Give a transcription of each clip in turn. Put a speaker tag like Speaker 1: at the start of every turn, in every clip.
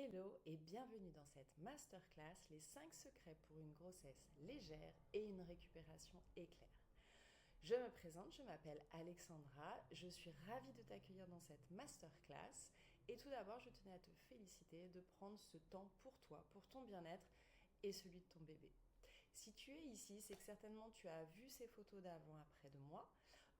Speaker 1: Hello et bienvenue dans cette masterclass, les 5 secrets pour une grossesse légère et une récupération éclair. Je me présente, je m'appelle Alexandra, je suis ravie de t'accueillir dans cette masterclass et tout d'abord je tenais à te féliciter de prendre ce temps pour toi, pour ton bien-être et celui de ton bébé. Si tu es ici, c'est que certainement tu as vu ces photos d'avant-après de moi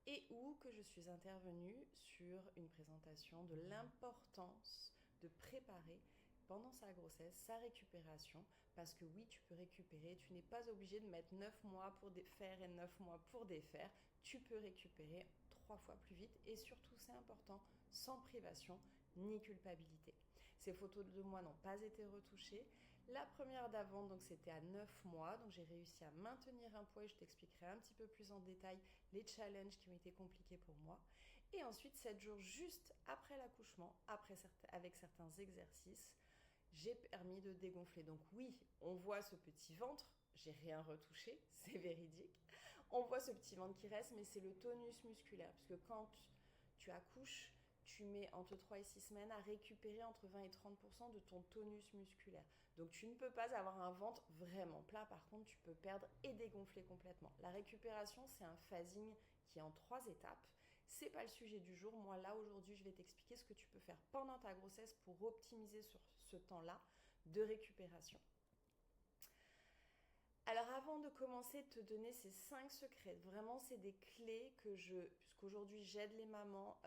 Speaker 1: et ou que je suis intervenue sur une présentation de l'importance de préparer pendant sa grossesse, sa récupération, parce que oui, tu peux récupérer, tu n'es pas obligé de mettre 9 mois pour défaire et 9 mois pour défaire, tu peux récupérer 3 fois plus vite et surtout, c'est important, sans privation ni culpabilité. Ces photos de moi n'ont pas été retouchées. La première d'avant, donc c'était à 9 mois, donc j'ai réussi à maintenir un poids et je t'expliquerai un petit peu plus en détail les challenges qui ont été compliqués pour moi. Et ensuite, 7 jours juste après l'accouchement, avec certains exercices, j'ai permis de dégonfler. Donc oui, on voit ce petit ventre, j'ai rien retouché, c'est véridique. On voit ce petit ventre qui reste, mais c'est le tonus musculaire, puisque quand tu accouches, tu mets entre 3 et 6 semaines à récupérer entre 20 et 30% de ton tonus musculaire. Donc tu ne peux pas avoir un ventre vraiment plat, par contre tu peux perdre et dégonfler complètement. La récupération, c'est un phasing qui est en 3 étapes. C'est pas le sujet du jour. Moi là aujourd'hui, je vais t'expliquer ce que tu peux faire pendant ta grossesse pour optimiser sur ce temps-là de récupération. Alors avant de commencer de te donner ces 5 secrets, vraiment c'est des clés puisqu'aujourd'hui j'aide les mamans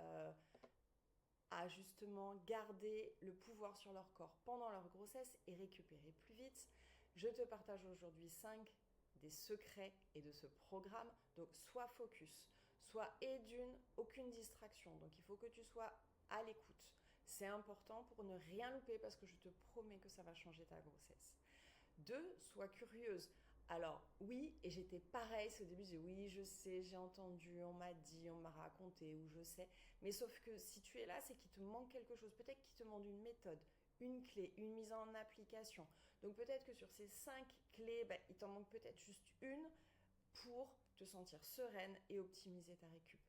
Speaker 1: à justement garder le pouvoir sur leur corps pendant leur grossesse et récupérer plus vite. Je te partage aujourd'hui 5 des secrets et de ce programme. Donc sois focus, sois aucune distraction. Donc il faut que tu sois à l'écoute. C'est important pour ne rien louper parce que je te promets que ça va changer ta grossesse. 2, sois curieuse. Alors oui, et j'étais pareil, au début j'ai oui, je sais, j'ai entendu, on m'a dit, on m'a raconté, ou je sais. Mais sauf que si tu es là, c'est qu'il te manque quelque chose. Peut-être qu'il te manque une méthode, une clé, une mise en application. Donc peut-être que sur ces 5 clés, il t'en manque peut-être juste une pour te sentir sereine et optimiser ta récup.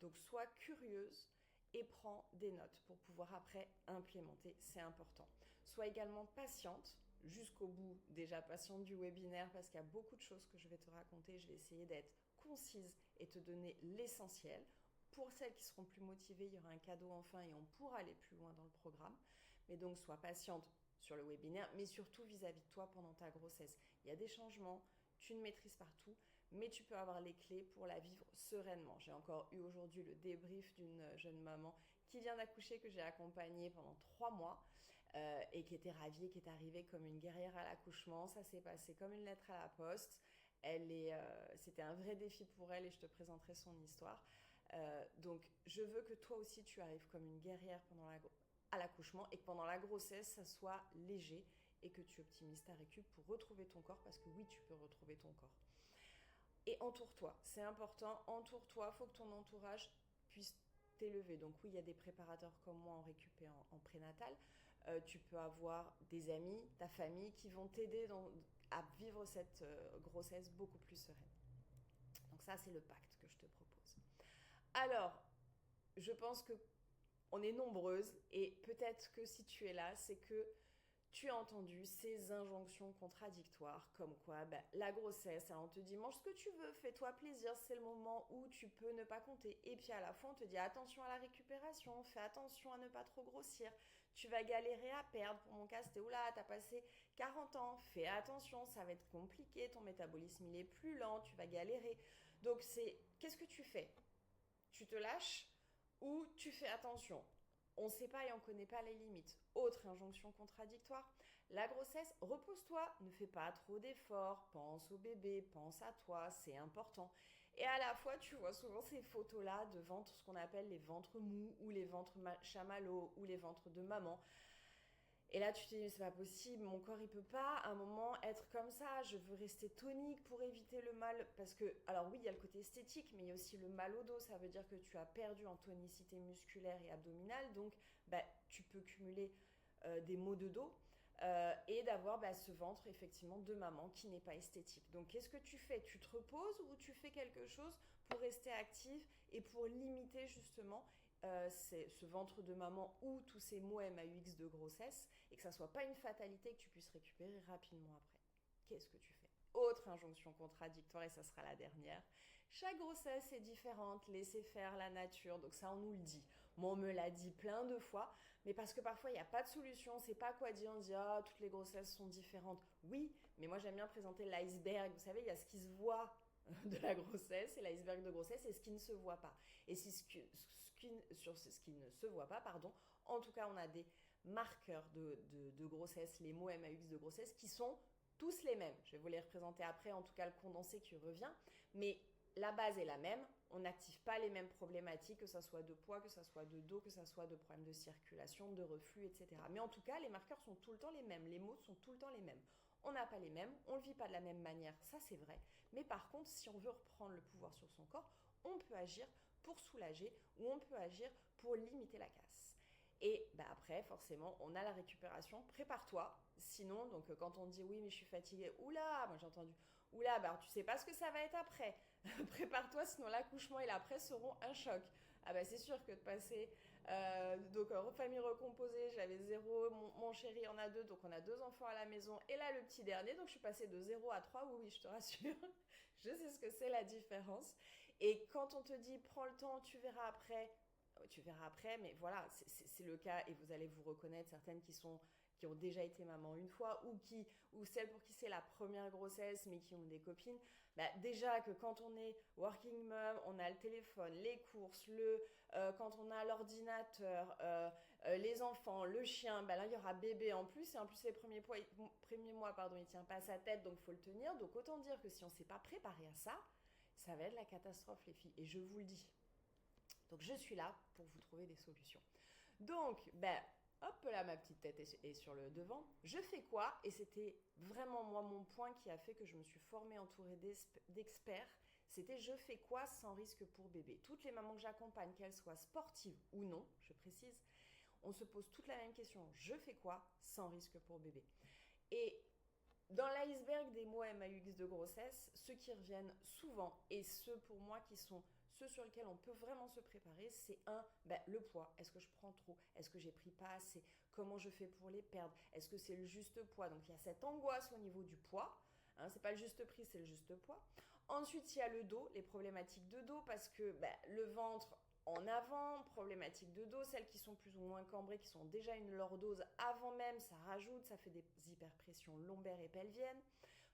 Speaker 1: Donc sois curieuse et prends des notes pour pouvoir après implémenter, c'est important. Sois également patiente jusqu'au bout, déjà patiente du webinaire parce qu'il y a beaucoup de choses que je vais te raconter. Je vais essayer d'être concise et te donner l'essentiel. Pour celles qui seront plus motivées, il y aura un cadeau enfin et on pourra aller plus loin dans le programme. Mais donc sois patiente sur le webinaire, mais surtout vis-à-vis de toi pendant ta grossesse. Il y a des changements, tu ne maîtrises pas tout, mais tu peux avoir les clés pour la vivre sereinement. J'ai encore eu aujourd'hui le débrief d'une jeune maman qui vient d'accoucher, que j'ai accompagnée pendant 3 mois et qui était ravie, qui est arrivée comme une guerrière à l'accouchement. Ça s'est passé comme une lettre à la poste. C'était un vrai défi pour elle et je te présenterai son histoire. Donc je veux que toi aussi tu arrives comme une guerrière à l'accouchement et que pendant la grossesse ça soit léger et que tu optimises ta récup pour retrouver ton corps parce que oui tu peux retrouver ton corps. Et entoure-toi, c'est important, entoure-toi, il faut que ton entourage puisse t'élever. Donc oui, il y a des préparateurs comme moi en récup et en prénatal. Tu peux avoir des amis, ta famille qui vont t'aider à vivre cette grossesse beaucoup plus sereine. Donc ça, c'est le pacte que je te propose. Alors, je pense que on est nombreuses et peut-être que si tu es là, c'est que tu as entendu ces injonctions contradictoires comme quoi la grossesse, on te dit mange ce que tu veux, fais-toi plaisir, c'est le moment où tu peux ne pas compter. Et puis à la fois on te dit attention à la récupération, fais attention à ne pas trop grossir, tu vas galérer à perdre. Pour mon cas c'était oula, t'as passé 40 ans, fais attention, ça va être compliqué, ton métabolisme il est plus lent, tu vas galérer. Donc qu'est-ce que tu fais? Tu te lâches ou tu fais attention? On ne sait pas et on ne connaît pas les limites. Autre injonction contradictoire, la grossesse, repose-toi, ne fais pas trop d'efforts, pense au bébé, pense à toi, c'est important. Et à la fois, tu vois souvent ces photos-là de ventres, ce qu'on appelle les ventres mous ou les ventres chamallows ou les ventres de maman. Et là, tu te dis, c'est pas possible, mon corps, il peut pas, à un moment, être comme ça. Je veux rester tonique pour éviter le mal. Parce que, alors oui, il y a le côté esthétique, mais il y a aussi le mal au dos. Ça veut dire que tu as perdu en tonicité musculaire et abdominale. Donc, tu peux cumuler des maux de dos et d'avoir ce ventre, effectivement, de maman qui n'est pas esthétique. Donc, qu'est-ce que tu fais? Tu te reposes ou tu fais quelque chose pour rester active et pour limiter, justement, ce ventre de maman ou tous ces mots MAUX de grossesse et que ça soit pas une fatalité, que tu puisses récupérer rapidement après. Qu'est-ce que tu fais? Autre injonction contradictoire, et ça sera la dernière. Chaque grossesse est différente, laissez faire la nature, donc ça on nous le dit. Moi on me l'a dit plein de fois, mais parce que parfois il n'y a pas de solution, on sait pas quoi dire, on dit ah toutes les grossesses sont différentes. Oui, mais moi j'aime bien présenter l'iceberg, vous savez, il y a ce qui se voit de la grossesse et l'iceberg de grossesse et ce qui ne se voit pas. Et si sur ce qui ne se voit pas, pardon, en tout cas on a des marqueurs de grossesse, les mots MAUX de grossesse qui sont tous les mêmes. Je vais vous les représenter après, en tout cas le condensé qui revient, mais la base est la même, on n'active pas les mêmes problématiques, que ce soit de poids, que ce soit de dos, que ce soit de problèmes de circulation, de reflux, etc. Mais en tout cas, les marqueurs sont tout le temps les mêmes, les mots sont tout le temps les mêmes. On n'a pas les mêmes, on ne le vit pas de la même manière, ça c'est vrai. Mais par contre, si on veut reprendre le pouvoir sur son corps, on peut agir pour soulager ou on peut agir pour limiter la casse. Et bah après, forcément, on a la récupération. Prépare-toi. Sinon, donc quand on dit oui, mais je suis fatiguée, oula, moi j'ai entendu, oula, bah tu sais pas ce que ça va être après. Prépare-toi, sinon l'accouchement et l'après seront un choc. Ah bah c'est sûr que de passer donc famille recomposée, j'avais 0, mon chéri en a 2, donc on a 2 enfants à la maison et là le petit dernier, donc je suis passée de 0 à 3, oui, je te rassure, je sais ce que c'est la différence. Et quand on te dit prends le temps, tu verras après, mais voilà, c'est le cas et vous allez vous reconnaître, certaines qui ont déjà été maman une fois ou celles pour qui c'est la première grossesse mais qui ont des copines. Bah, déjà que quand on est working mom, on a le téléphone, les courses, quand on a l'ordinateur, les enfants, le chien, bah là il y aura bébé en plus et en plus les premiers mois pardon, il tient pas à sa tête donc il faut le tenir. Donc autant dire que si on ne s'est pas préparé à ça, ça va être la catastrophe les filles et je vous le dis. Donc je suis là pour vous trouver des solutions. Donc, ben, hop là, ma petite tête est sur le devant. Je fais quoi? Et c'était vraiment moi mon point qui a fait que je me suis formée entourée d'experts. C'était je fais quoi sans risque pour bébé. Toutes les mamans que j'accompagne, qu'elles soient sportives ou non, je précise, on se pose toute la même question. Je fais quoi sans risque pour bébé? Et dans l'iceberg des mots MAUX de grossesse, ceux qui reviennent souvent et ceux pour moi qui sont ceux sur lesquels on peut vraiment se préparer, c'est le poids. Est-ce que je prends trop? Est-ce que j'ai pris pas assez? Comment je fais pour les perdre? Est-ce que c'est le juste poids? Donc il y a cette angoisse au niveau du poids. C'est pas le juste prix, c'est le juste poids. Ensuite, il y a le dos, les problématiques de dos parce que le ventre en avant, problématiques de dos, celles qui sont plus ou moins cambrées, qui sont déjà une lordose avant même, ça rajoute, ça fait des hyperpressions lombaires et pelviennes.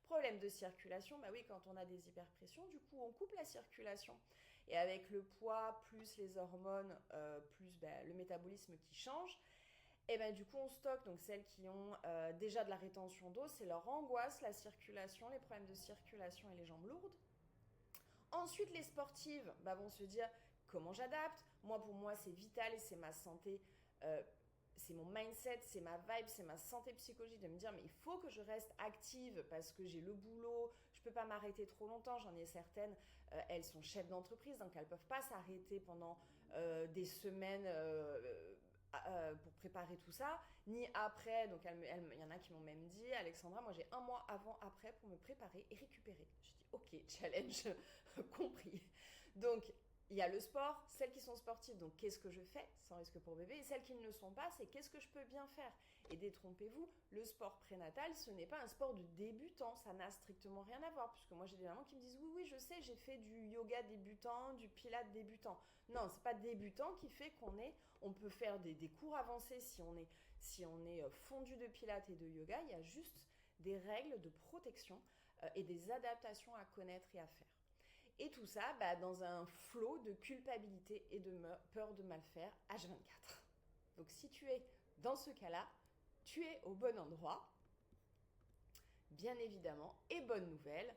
Speaker 1: Problème de circulation, bah oui, quand on a des hyperpressions, du coup, on coupe la circulation. Et avec le poids, plus les hormones, plus le métabolisme qui change, et ben du coup, on stocke. Donc, celles qui ont déjà de la rétention d'eau, c'est leur angoisse, la circulation, les problèmes de circulation et les jambes lourdes. Ensuite, les sportives vont se dire comment j'adapte. Moi, pour moi, c'est vital et c'est ma santé. C'est mon mindset, c'est ma vibe, c'est ma santé psychologique de me dire mais il faut que je reste active parce que j'ai le boulot, je peux pas m'arrêter trop longtemps, j'en ai certaines, elles sont chefs d'entreprise donc elles peuvent pas s'arrêter pendant des semaines pour préparer tout ça, ni après, donc il y en a qui m'ont même dit Alexandra, moi j'ai 1 mois avant, après pour me préparer et récupérer. Je dis ok, challenge compris. Donc il y a le sport, celles qui sont sportives, donc qu'est-ce que je fais sans risque pour bébé, et celles qui ne le sont pas, c'est qu'est-ce que je peux bien faire. Et détrompez-vous, le sport prénatal, ce n'est pas un sport de débutant, ça n'a strictement rien à voir, puisque moi j'ai des mamans qui me disent oui, je sais, j'ai fait du yoga débutant, du pilates débutant. Non, c'est pas débutant qui fait on peut faire des cours avancés si on est fondu de pilates et de yoga, il y a juste des règles de protection et des adaptations à connaître et à faire. Et tout ça dans un flot de culpabilité et de peur de mal faire H24. Donc si tu es dans ce cas-là, tu es au bon endroit, bien évidemment. Et bonne nouvelle,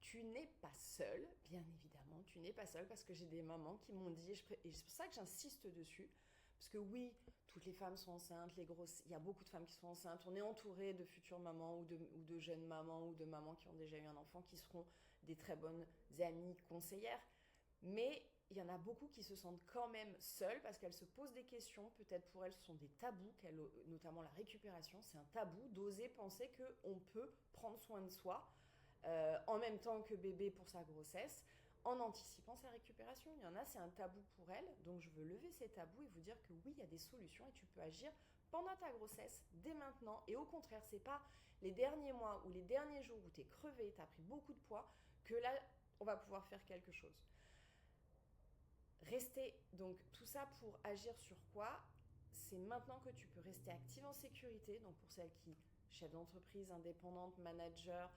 Speaker 1: tu n'es pas seule, bien évidemment, tu n'es pas seule parce que j'ai des mamans qui m'ont dit, et c'est pour ça que j'insiste dessus, parce que oui, toutes les femmes sont enceintes, il y a beaucoup de femmes qui sont enceintes, on est entouré de futures mamans ou de jeunes mamans ou de mamans qui ont déjà eu un enfant qui seront des très bonnes amies conseillères, mais il y en a beaucoup qui se sentent quand même seules parce qu'elles se posent des questions, peut-être pour elles ce sont des tabous, notamment la récupération, c'est un tabou d'oser penser qu'on peut prendre soin de soi en même temps que bébé pour sa grossesse, en anticipant sa récupération. Il y en a, c'est un tabou pour elles, donc je veux lever ces tabous et vous dire que oui, il y a des solutions et tu peux agir pendant ta grossesse, dès maintenant. Et au contraire, c'est pas les derniers mois ou les derniers jours où tu es crevé, tu as pris beaucoup de poids, que là, on va pouvoir faire quelque chose. Rester, donc tout ça pour agir sur quoi? C'est maintenant que tu peux rester active en sécurité, donc pour celles qui, chef d'entreprise, indépendante, manager,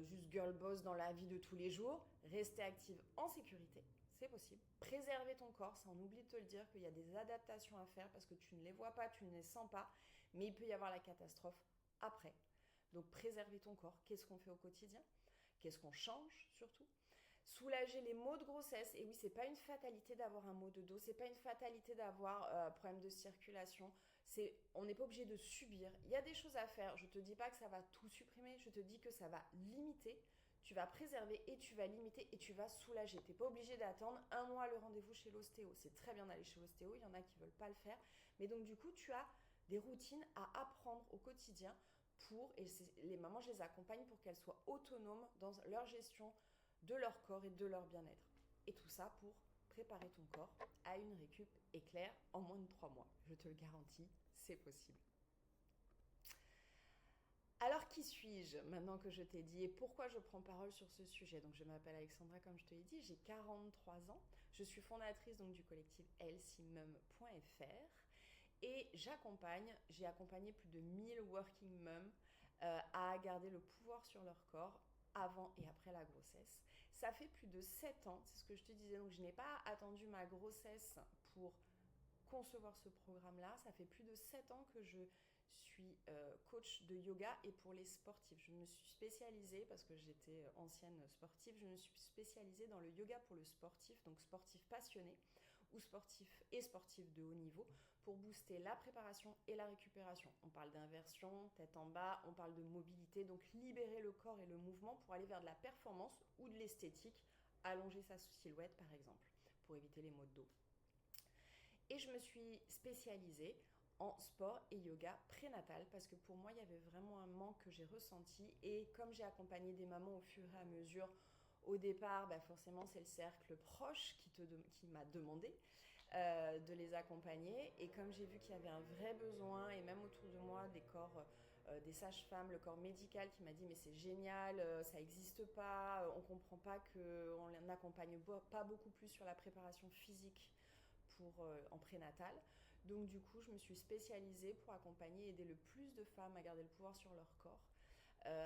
Speaker 1: juste girl boss dans la vie de tous les jours, rester active en sécurité, c'est possible. Préserver ton corps, ça on oublie de te le dire qu'il y a des adaptations à faire parce que tu ne les vois pas, tu ne les sens pas, mais il peut y avoir la catastrophe après. Donc préserver ton corps, qu'est-ce qu'on fait au quotidien? Qu'est-ce qu'on change surtout? Soulager les maux de grossesse. Et oui, c'est pas une fatalité d'avoir un maux de dos, c'est pas une fatalité d'avoir un problème de circulation. On n'est pas obligé de subir. Il y a des choses à faire. Je te dis pas que ça va tout supprimer, je te dis que ça va limiter. Tu vas préserver et tu vas limiter et tu vas soulager. Tu n'es pas obligé d'attendre un mois le rendez-vous chez l'ostéo. C'est très bien d'aller chez l'ostéo, il y en a qui ne veulent pas le faire. Mais donc du coup, tu as des routines à apprendre au quotidien et les mamans, je les accompagne pour qu'elles soient autonomes dans leur gestion de leur corps et de leur bien-être. Et tout ça pour préparer ton corps à une récup éclair en moins de 3 mois. Je te le garantis, c'est possible. Alors qui suis-je maintenant que je t'ai dit et pourquoi je prends parole sur ce sujet? Donc je m'appelle Alexandra comme je te l'ai dit, j'ai 43 ans, je suis fondatrice donc du collectif healthymum.fr et j'ai accompagné plus de 1000 working moms à garder le pouvoir sur leur corps avant et après la grossesse. Ça fait plus de 7 ans, c'est ce que je te disais, donc je n'ai pas attendu ma grossesse pour concevoir ce programme-là. Ça fait plus de 7 ans que je suis coach de yoga et pour les sportifs. Je me suis spécialisée, parce que j'étais ancienne sportive, je me suis spécialisée dans le yoga pour le sportif, donc sportif passionné ou sportif et sportif de haut niveau, pour booster la préparation et la récupération. On parle d'inversion, tête en bas, on parle de mobilité, donc libérer le corps et le mouvement pour aller vers de la performance ou de l'esthétique, allonger sa silhouette par exemple, pour éviter les maux de dos. Et je me suis spécialisée en sport et yoga prénatal parce que pour moi, il y avait vraiment un manque que j'ai ressenti. Et comme j'ai accompagné des mamans au fur et à mesure, au départ, forcément, c'est le cercle proche qui m'a demandé de les accompagner. Et comme j'ai vu qu'il y avait un vrai besoin, et même autour de moi, des corps, des sages-femmes, le corps médical qui m'a dit mais c'est génial, ça n'existe pas, on ne comprend pas qu'on n'accompagne pas beaucoup plus sur la préparation physique en prénatal. Donc du coup, je me suis spécialisée pour accompagner et aider le plus de femmes à garder le pouvoir sur leur corps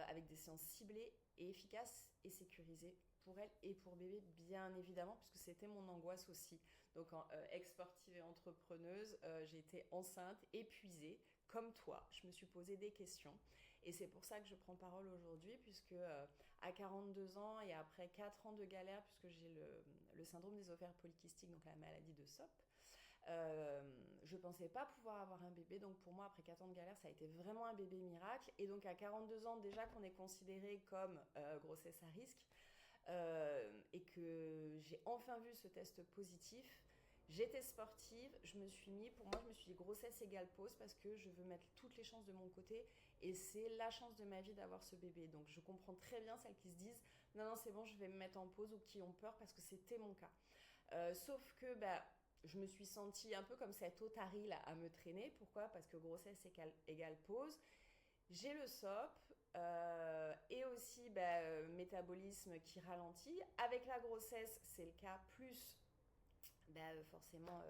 Speaker 1: avec des séances ciblées et efficaces et sécurisées pour elles et pour bébé, bien évidemment, puisque c'était mon angoisse aussi. Donc en ex-sportive et entrepreneuse, j'ai été enceinte, épuisée, comme toi. Je me suis posé des questions et c'est pour ça que je prends parole aujourd'hui, puisque à 42 ans et après 4 ans de galère, puisque j'ai le syndrome des ovaires polykystiques, donc la maladie de SOP, je pensais pas pouvoir avoir un bébé, donc pour moi après 4 ans de galère ça a été vraiment un bébé miracle. Et donc à 42 ans déjà qu'on est considéré comme grossesse à risque et que j'ai enfin vu ce test positif, j'étais sportive, je me suis dit grossesse égale pause parce que je veux mettre toutes les chances de mon côté et c'est la chance de ma vie d'avoir ce bébé. Donc je comprends très bien celles qui se disent non c'est bon je vais me mettre en pause, ou qui ont peur, parce que c'était mon cas. Sauf que je me suis sentie un peu comme cette otarie là à me traîner. Pourquoi? Parce que grossesse égale pause. J'ai le SOP et aussi métabolisme qui ralentit. Avec la grossesse, c'est le cas, plus forcément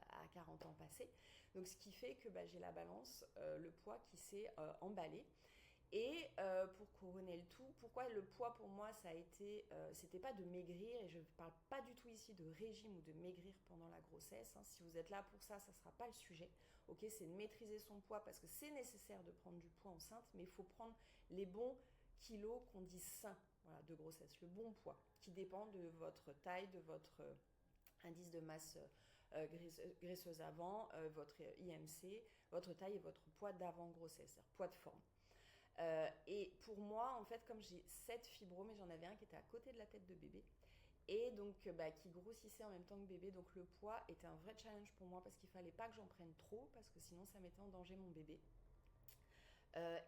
Speaker 1: à 40 ans passés. Donc ce qui fait que j'ai la balance, le poids qui s'est emballé. Et pour couronner le tout, pourquoi le poids pour moi ça a été, c'était pas de maigrir, et je ne parle pas du tout ici de régime ou de maigrir pendant la grossesse, hein. Si vous êtes là pour ça, ça sera pas le sujet. Ok, c'est de maîtriser son poids parce que c'est nécessaire de prendre du poids enceinte, mais il faut prendre les bons kilos qu'on dit sains, voilà, de grossesse, le bon poids qui dépend de votre taille, de votre indice de masse graisseuse avant, votre IMC, votre taille et votre poids d'avant grossesse, c'est-à-dire poids de forme. Et pour moi, en fait, comme j'ai 7 fibromes, mais j'en avais un qui était à côté de la tête de bébé, et donc qui grossissait en même temps que bébé, donc le poids était un vrai challenge pour moi parce qu'il fallait pas que j'en prenne trop, parce que sinon ça mettait en danger mon bébé.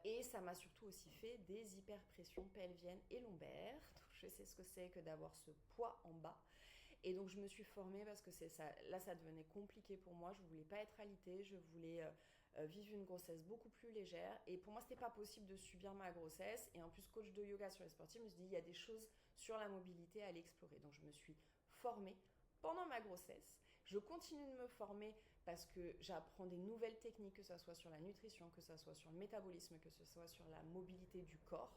Speaker 1: Et ça m'a surtout aussi fait des hyperpressions pelviennes et lombaires. Donc je sais ce que c'est que d'avoir ce poids en bas. Et donc je me suis formée parce que c'est ça, là ça devenait compliqué pour moi. Je voulais pas être alitée, je voulais vivre une grossesse beaucoup plus légère. Et pour moi c'était pas possible de subir ma grossesse. Et en plus coach de yoga sur les sportifs, je me suis dit il y a des choses sur la mobilité à aller explorer. Donc je me suis formée pendant ma grossesse. Je continue de me former parce que j'apprends des nouvelles techniques, que ce soit sur la nutrition, que ce soit sur le métabolisme, que ce soit sur la mobilité du corps.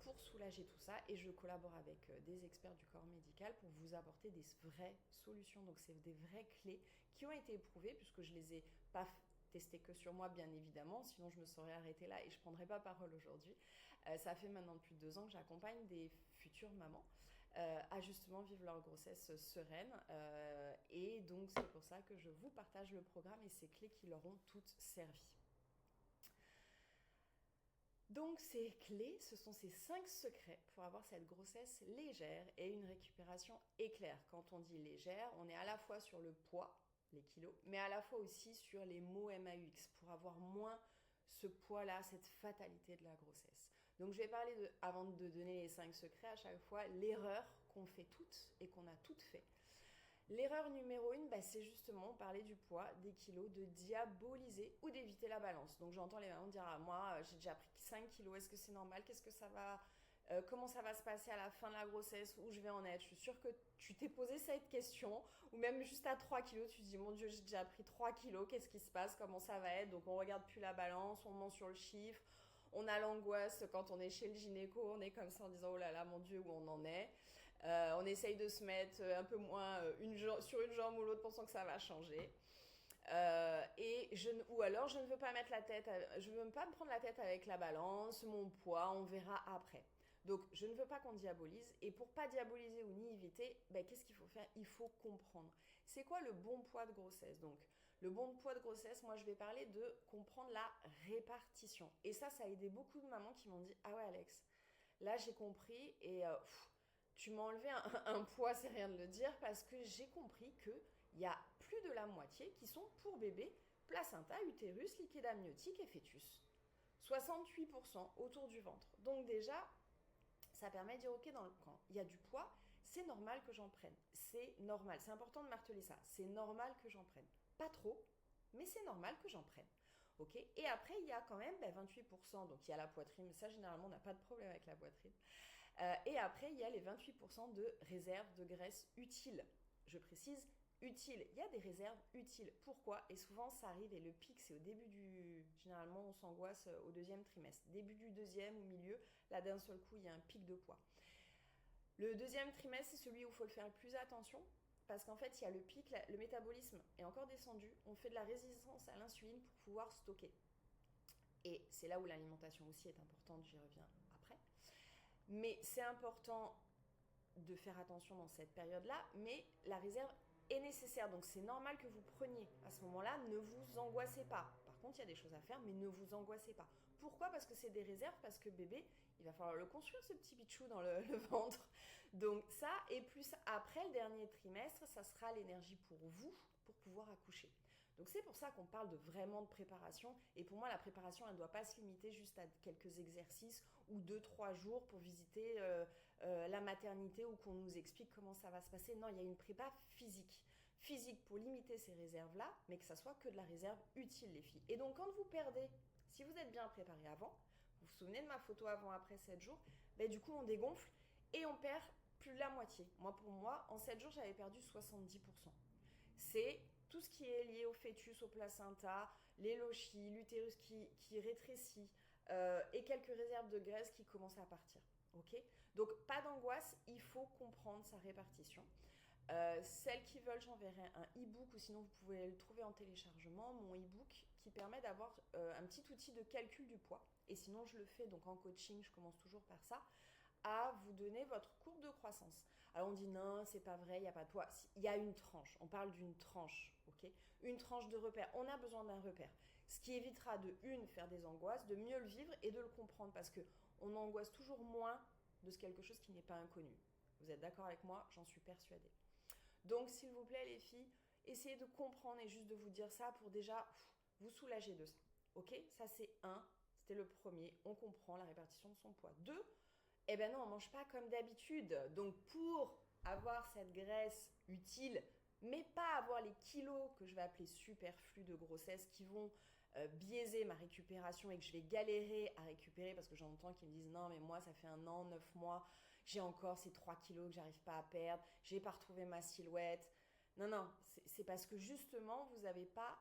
Speaker 1: Pour soulager tout ça, et je collabore avec des experts du corps médical pour vous apporter des vraies solutions. Donc c'est des vraies clés qui ont été éprouvées, puisque je les ai pas testées que sur moi bien évidemment, sinon je me serais arrêtée là et je prendrais pas parole aujourd'hui. Ça fait maintenant plus de 2 ans que j'accompagne des futures mamans à justement vivre leur grossesse sereine, et donc c'est pour ça que je vous partage le programme et ces clés qui leur ont toutes servi. Donc ces clés, ce sont ces 5 secrets pour avoir cette grossesse légère et une récupération éclair. Quand on dit légère, on est à la fois sur le poids, les kilos, mais à la fois aussi sur les mots MAUX pour avoir moins ce poids-là, cette fatalité de la grossesse. Donc je vais parler, avant de donner les 5 secrets, à chaque fois l'erreur qu'on fait toutes et qu'on a toutes fait. L'erreur numéro 1, c'est justement parler du poids, des kilos, de diaboliser ou d'éviter la balance. Donc j'entends les mamans dire « Ah, moi, j'ai déjà pris 5 kilos, est-ce que c'est normal? Qu'est-ce que ça va comment ça va se passer à la fin de la grossesse? Où je vais en être ?» Je suis sûre que tu t'es posé cette question, ou même juste à 3 kilos, tu te dis « Mon Dieu, j'ai déjà pris 3 kilos, qu'est-ce qui se passe? Comment ça va être ?» Donc on regarde plus la balance, on ment sur le chiffre, on a l'angoisse quand on est chez le gynéco, on est comme ça en disant « Oh là là, mon Dieu, où on en est ?» On essaye de se mettre un peu moins sur une jambe ou l'autre pensant que ça va changer. Ou alors je ne veux pas mettre la tête, je ne veux pas me prendre la tête avec la balance, mon poids, on verra après. Donc je ne veux pas qu'on diabolise, et pour pas diaboliser ou ni éviter, qu'est-ce qu'il faut faire? Il faut comprendre. C'est quoi le bon poids de grossesse? Donc le bon poids de grossesse, moi je vais parler de comprendre la répartition. Et ça a aidé beaucoup de mamans qui m'ont dit « Ah ouais Alex, là j'ai compris et tu m'as enlevé un poids, c'est rien de le dire, parce que j'ai compris qu'il y a plus de la moitié qui sont pour bébé, placenta, utérus, liquide amniotique et fœtus. 68% autour du ventre. Donc déjà, ça permet de dire ok, quand il y a du poids, c'est normal que j'en prenne. C'est normal, c'est important de marteler ça. C'est normal que j'en prenne. Pas trop, mais c'est normal que j'en prenne. Okay. Et après, il y a quand même 28%, donc il y a la poitrine, ça généralement on n'a pas de problème avec la poitrine. Et après, il y a les 28% de réserves de graisse utiles. Je précise, utiles. Il y a des réserves utiles. Pourquoi? Et souvent, ça arrive, et le pic, c'est au début du... Généralement, on s'angoisse au 2e trimestre. Début du 2e ou milieu, là, d'un seul coup, il y a un pic de poids. Le 2e trimestre, c'est celui où il faut le faire le plus attention, parce qu'en fait, il y a le pic, le métabolisme est encore descendu. On fait de la résistance à l'insuline pour pouvoir stocker. Et c'est là où l'alimentation aussi est importante, j'y reviens après. Mais c'est important de faire attention dans cette période-là, mais la réserve est nécessaire. Donc c'est normal que vous preniez à ce moment-là, ne vous angoissez pas. Par contre, il y a des choses à faire, mais ne vous angoissez pas. Pourquoi? Parce que c'est des réserves, parce que bébé, il va falloir le construire, ce petit pichou dans le ventre. Donc ça, et plus après le dernier trimestre, ça sera l'énergie pour vous, pour pouvoir accoucher. Donc c'est pour ça qu'on parle vraiment de préparation. Et pour moi, la préparation, elle ne doit pas se limiter juste à quelques exercices ou 2-3 jours pour visiter la maternité ou qu'on nous explique comment ça va se passer. Non, il y a une prépa physique. Physique pour limiter ces réserves-là, mais que ça soit que de la réserve utile, les filles. Et donc, quand vous perdez, si vous êtes bien préparé avant, vous vous souvenez de ma photo avant-après 7 jours, du coup, on dégonfle et on perd plus de la moitié. Pour moi, en 7 jours, j'avais perdu 70%. C'est tout ce qui est lié au fœtus, au placenta, les lochies, l'utérus qui rétrécit et quelques réserves de graisse qui commencent à partir. Okay. Donc, pas d'angoisse, il faut comprendre sa répartition. Celles qui veulent, j'enverrai un e-book ou sinon vous pouvez le trouver en téléchargement, mon e-book qui permet d'avoir un petit outil de calcul du poids. Et sinon, je le fais donc en coaching, je commence toujours par ça, à vous donner votre courbe de croissance. Alors on dit non, c'est pas vrai, il n'y a pas de poids. Il y a une tranche, on parle d'une tranche, ok? Une tranche de repère. On a besoin d'un repère. Ce qui évitera de faire des angoisses, de mieux le vivre et de le comprendre parce qu'on angoisse toujours moins de quelque chose qui n'est pas inconnu. Vous êtes d'accord avec moi? J'en suis persuadée. Donc s'il vous plaît les filles, essayez de comprendre et juste de vous dire ça pour déjà vous soulager de ça. Ok? Ça c'est un, c'était le premier, on comprend la répartition de son poids. 2, Eh ben non, on mange pas comme d'habitude. Donc pour avoir cette graisse utile, mais pas avoir les kilos que je vais appeler superflus de grossesse qui vont biaiser ma récupération et que je vais galérer à récupérer parce que j'entends qu'ils me disent non mais moi ça fait 1 an, 9 mois, j'ai encore ces 3 kilos que j'arrive pas à perdre, j'ai pas retrouvé ma silhouette. Non, non, c'est parce que justement vous avez pas,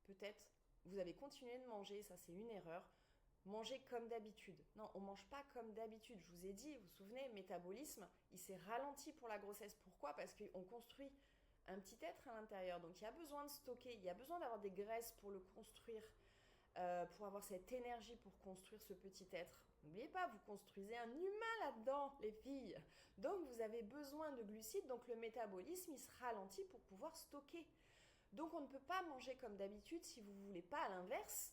Speaker 1: peut-être, vous avez continué de manger, ça c'est une erreur, manger comme d'habitude. Non, on mange pas comme d'habitude. Je vous ai dit, vous vous souvenez, le métabolisme, il s'est ralenti pour la grossesse. Pourquoi? Parce qu'on construit un petit être à l'intérieur. Donc il y a besoin de stocker, il y a besoin d'avoir des graisses pour le construire, pour avoir cette énergie pour construire ce petit être. N'oubliez pas, vous construisez un humain là-dedans, les filles. Donc vous avez besoin de glucides, donc le métabolisme, il se ralentit pour pouvoir stocker. Donc on ne peut pas manger comme d'habitude si vous ne voulez pas, à l'inverse,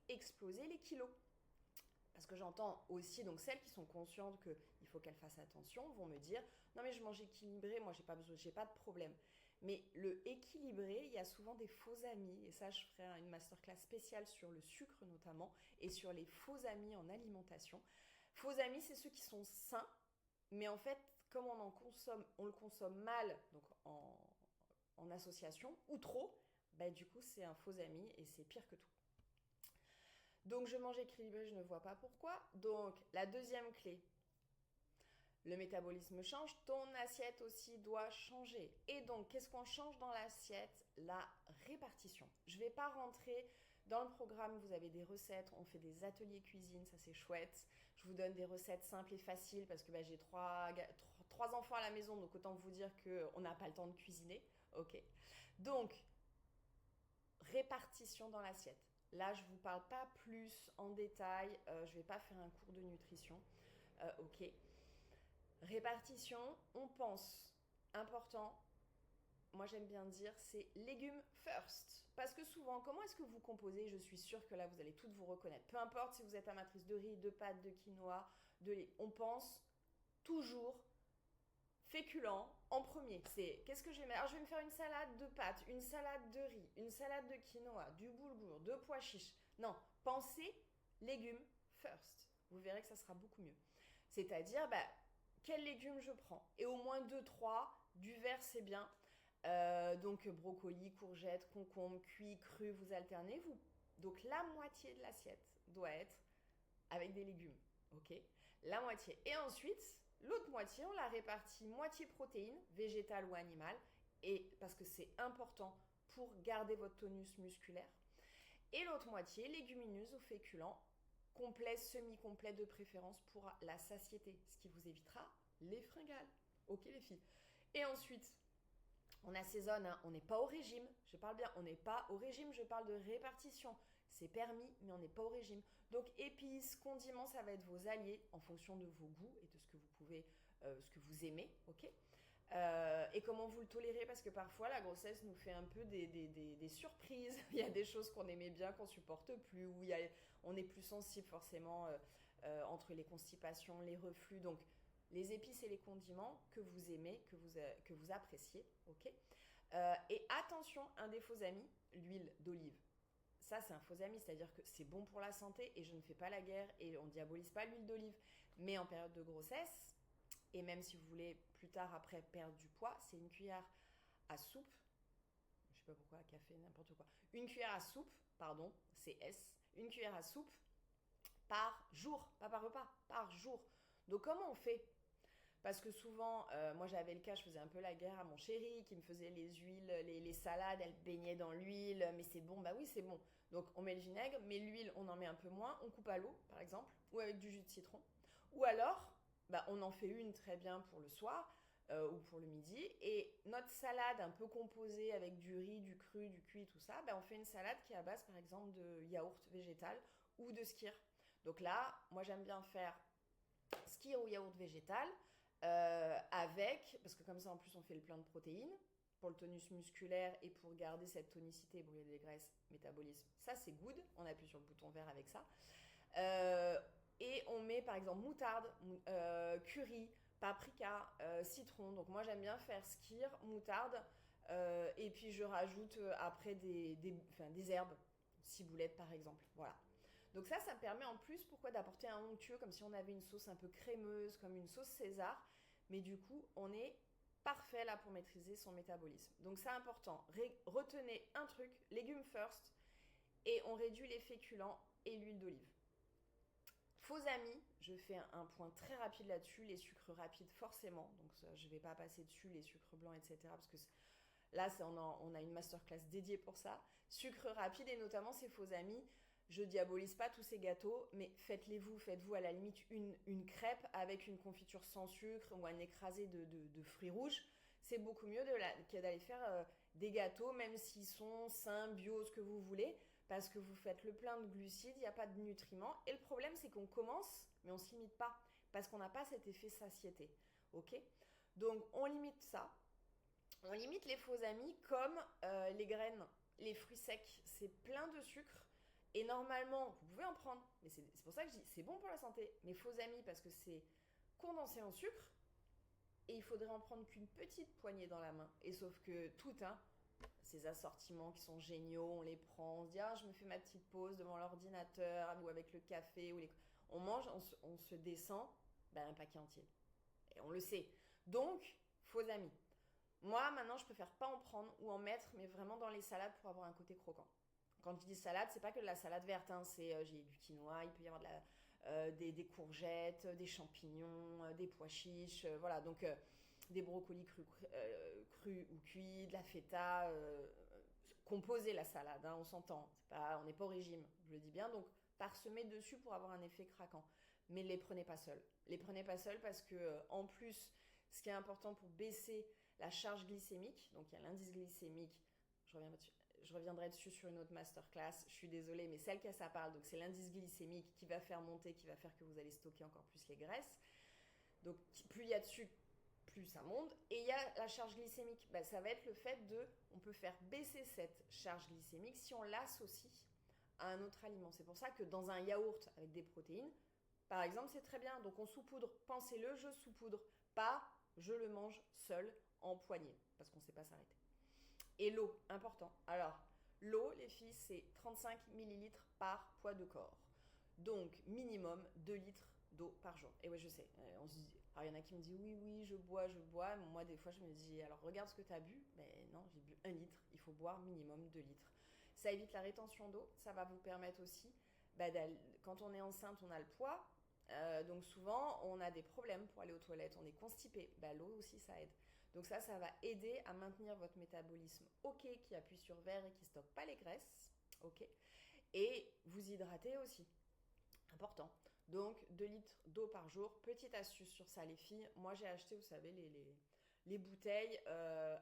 Speaker 1: exploser les kilos. Parce que j'entends aussi, donc celles qui sont conscientes qu'il faut qu'elles fassent attention vont me dire non mais je mange équilibré, moi j'ai pas de problème. Mais le équilibré, il y a souvent des faux amis, et ça je ferai une masterclass spéciale sur le sucre notamment, et sur les faux amis en alimentation. Faux amis, c'est ceux qui sont sains, mais en fait, comme on le consomme mal, donc en association, ou trop, bah, du coup c'est un faux ami et c'est pire que tout. Donc je mange équilibré, je ne vois pas pourquoi. Donc la deuxième clé, le métabolisme change, ton assiette aussi doit changer. Et donc qu'est-ce qu'on change dans l'assiette? La répartition. Je ne vais pas rentrer dans le programme, vous avez des recettes, on fait des ateliers cuisine, ça c'est chouette. Je vous donne des recettes simples et faciles parce que bah, j'ai trois enfants à la maison, donc autant vous dire qu'on n'a pas le temps de cuisiner. Ok. Donc, répartition dans l'assiette. Là, je ne vous parle pas plus en détail, je ne vais pas faire un cours de nutrition. Ok. Répartition, on pense, important, moi j'aime bien dire, c'est légumes first. Parce que souvent, comment est-ce que vous composez? Je suis sûre que là, vous allez toutes vous reconnaître. Peu importe si vous êtes amatrice de riz, de pâtes, de quinoa, de lait. On pense toujours féculents en premier. C'est qu'est-ce que je vais mettre? Alors je vais me faire une salade de pâtes, une salade de riz, une salade de quinoa, du boulgour, de pois chiches. Non, pensez légumes first. Vous verrez que ça sera beaucoup mieux. C'est-à-dire, bah, quels légumes je prends? Et au moins 2-3, du vert c'est bien. Donc brocoli, courgettes, concombre, cuit, cru, vous alternez. Donc la moitié de l'assiette doit être avec des légumes. Ok. La moitié. Et ensuite, l'autre moitié, on la répartit moitié protéines, végétales ou animales, et parce que c'est important pour garder votre tonus musculaire. Et l'autre moitié, légumineuses ou féculents, complet, semi-complet de préférence pour la satiété, ce qui vous évitera les fringales. Ok les filles. Et ensuite, on assaisonne, hein, on n'est pas au régime, je parle bien, on n'est pas au régime, je parle de répartition. C'est permis, mais on n'est pas au régime. Donc épices, condiments, ça va être vos alliés en fonction de vos goûts et de ce que vous pouvez, ce que vous aimez, ok. Et comment vous le tolérez, parce que parfois la grossesse nous fait un peu des surprises. Il y a des choses qu'on aimait bien, qu'on supporte plus, où on est plus sensible forcément entre les constipations, les reflux. Donc les épices et les condiments que vous aimez, que vous appréciez, ok. Et attention, un des faux amis, l'huile d'olive. Ça, c'est un faux ami, c'est-à-dire que c'est bon pour la santé et je ne fais pas la guerre et on ne diabolise pas l'huile d'olive. Mais en période de grossesse, et même si vous voulez plus tard après perdre du poids, c'est une cuillère à soupe, je sais pas pourquoi, café, n'importe quoi, une cuillère à soupe, pardon, c'est S, une cuillère à soupe par jour, pas par repas, par jour. Donc comment on fait? Parce que souvent, moi j'avais le cas, je faisais un peu la guerre à mon chéri qui me faisait les huiles, les salades, elle baignait dans l'huile, mais c'est bon, bah oui c'est bon. Donc on met le vinaigre, mais l'huile on en met un peu moins, on coupe à l'eau par exemple, ou avec du jus de citron. Ou alors, bah, on en fait une très bien pour le soir ou pour le midi. Et notre salade un peu composée avec du riz, du cru, du cuit, tout ça, bah, on fait une salade qui est à base par exemple de yaourt végétal ou de skyr. Donc là, moi j'aime bien faire skyr ou yaourt végétal. Avec, parce que comme ça en plus on fait le plein de protéines pour le tonus musculaire et pour garder cette tonicité, brûler des graisses, métabolisme, ça c'est good, on appuie sur le bouton vert avec ça. Et on met par exemple moutarde, curry, paprika, citron. Donc moi j'aime bien faire skyr, moutarde, et puis je rajoute après des herbes, ciboulette par exemple. Voilà. Donc ça me permet en plus, pourquoi, d'apporter un onctueux, comme si on avait une sauce un peu crémeuse, comme une sauce César. Mais du coup, on est parfait là pour maîtriser son métabolisme. Donc c'est important. Retenez un truc, légumes first, et on réduit les féculents et l'huile d'olive. Faux amis, je fais un point très rapide là-dessus, les sucres rapides forcément, donc ça, je ne vais pas passer dessus, les sucres blancs, etc. Parce que là, on a une masterclass dédiée pour ça. Sucre rapide et notamment ces faux amis, je diabolise pas tous ces gâteaux, mais faites-vous à la limite une crêpe avec une confiture sans sucre ou un écrasé de fruits rouges. C'est beaucoup mieux que d'aller faire des gâteaux, même s'ils sont sains, bio, ce que vous voulez, parce que vous faites le plein de glucides, il n'y a pas de nutriments. Et le problème, c'est qu'on commence, mais on ne se limite pas, parce qu'on n'a pas cet effet satiété. Ok? Donc, on limite ça. On limite les faux amis comme les graines, les fruits secs. C'est plein de sucre. Et normalement, vous pouvez en prendre. Mais c'est pour ça que je dis, c'est bon pour la santé. Mais faux amis, parce que c'est condensé en sucre. Et il faudrait en prendre qu'une petite poignée dans la main. Et sauf que tout, ces assortiments qui sont géniaux, on les prend, on se dit je me fais ma petite pause devant l'ordinateur ou avec le café, on mange, on se descend un paquet entier. Et on le sait. Donc, faux amis. Moi, maintenant, je préfère pas en prendre ou en mettre, mais vraiment dans les salades pour avoir un côté croquant. Quand je dis salade, c'est pas que de la salade verte, j'ai du quinoa, il peut y avoir des courgettes, des champignons, des pois chiches, voilà. Donc, des brocolis crus ou cuits, de la feta, composer la salade, on s'entend. On n'est pas au régime, je le dis bien. Donc, parsemer dessus pour avoir un effet craquant. Mais les prenez pas seuls. Les prenez pas seuls parce que, en plus, ce qui est important pour baisser la charge glycémique, donc il y a l'indice glycémique, je reviendrai dessus sur une autre masterclass, je suis désolée, mais celle qui ça parle, donc c'est l'indice glycémique qui va faire monter, qui va faire que vous allez stocker encore plus les graisses. Donc plus il y a de sucre, plus ça monte. Et il y a la charge glycémique. Ça va être le fait on peut faire baisser cette charge glycémique si on l'associe à un autre aliment. C'est pour ça que dans un yaourt avec des protéines, par exemple, c'est très bien. Donc on saupoudre, pensez-le, je saupoudre, pas je le mange seul en poignée, parce qu'on ne sait pas s'arrêter. Et l'eau, important. Alors, l'eau, les filles, c'est 35 ml par poids de corps. Donc, minimum 2 litres d'eau par jour. Et ouais, je sais, on se dit, alors il y en a qui me disent oui, je bois. Moi, des fois, je me dis, alors regarde ce que tu as bu. Mais non, j'ai bu 1 litre. Il faut boire minimum 2 litres. Ça évite la rétention d'eau. Ça va vous permettre aussi, quand on est enceinte, on a le poids. Donc souvent, on a des problèmes pour aller aux toilettes. On est constipé. L'eau aussi, ça aide. Donc ça va aider à maintenir votre métabolisme OK, qui appuie sur verre et qui ne stocke pas les graisses. OK. Et vous hydrater aussi. Important. Donc 2 litres d'eau par jour. Petite astuce sur ça, les filles. Moi, j'ai acheté, vous savez, les bouteilles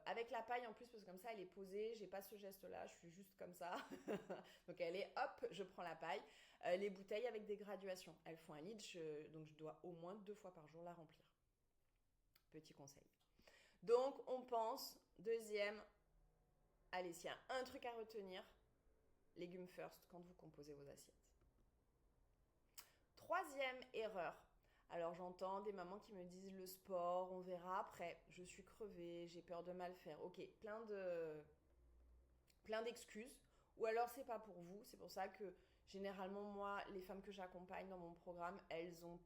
Speaker 1: avec la paille en plus, parce que comme ça, elle est posée. J'ai pas ce geste-là, je suis juste comme ça. Donc elle est, hop, je prends la paille. Les bouteilles avec des graduations. Elles font 1 litre, donc je dois au moins 2 fois par jour la remplir. Petit conseil. Donc, on pense, deuxième, allez, s'il y a un truc à retenir, légumes first quand vous composez vos assiettes. Troisième erreur. Alors, j'entends des mamans qui me disent le sport, on verra après, je suis crevée, j'ai peur de mal faire. Ok, plein d'excuses. Ou alors, c'est pas pour vous. C'est pour ça que, généralement, moi, les femmes que j'accompagne dans mon programme, elles ont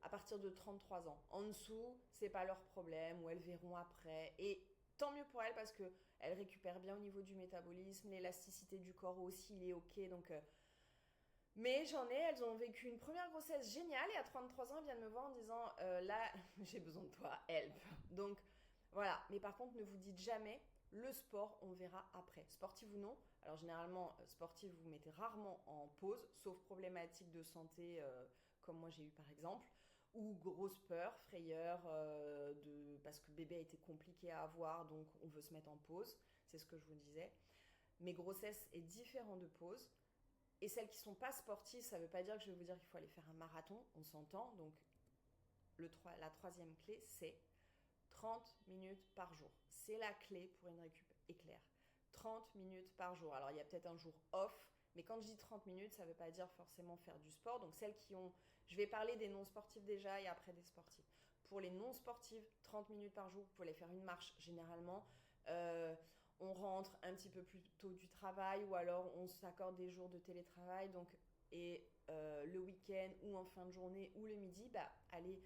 Speaker 1: à partir de 33 ans. En dessous, c'est pas leur problème, ou elles verront après. Et tant mieux pour elles parce qu'elles récupèrent bien au niveau du métabolisme, l'élasticité du corps aussi, il est OK. Donc, mais elles ont vécu une première grossesse géniale et à 33 ans, elles viennent me voir en disant là, j'ai besoin de toi, help. Donc, voilà. Mais par contre, ne vous dites jamais le sport, on verra après. Sportif ou non. Alors, généralement, sportif, vous mettez rarement en pause, sauf problématique de santé comme moi j'ai eu par exemple, ou grosse peur, frayeur, parce que bébé a été compliqué à avoir, donc on veut se mettre en pause, c'est ce que je vous disais. Mais grossesse est différent de pause, et celles qui ne sont pas sportives, ça ne veut pas dire que je vais vous dire qu'il faut aller faire un marathon, on s'entend, donc la troisième clé, c'est 30 minutes par jour. C'est la clé pour une récup éclair. 30 minutes par jour. Alors, il y a peut-être un jour off, mais quand je dis 30 minutes, ça ne veut pas dire forcément faire du sport. Donc, celles qui ont... Je vais parler des non-sportifs déjà et après des sportifs. Pour les non-sportifs, 30 minutes par jour, vous pouvez aller faire une marche généralement. on rentre un petit peu plus tôt du travail ou alors on s'accorde des jours de télétravail. Donc, et le week-end ou en fin de journée ou le midi, allez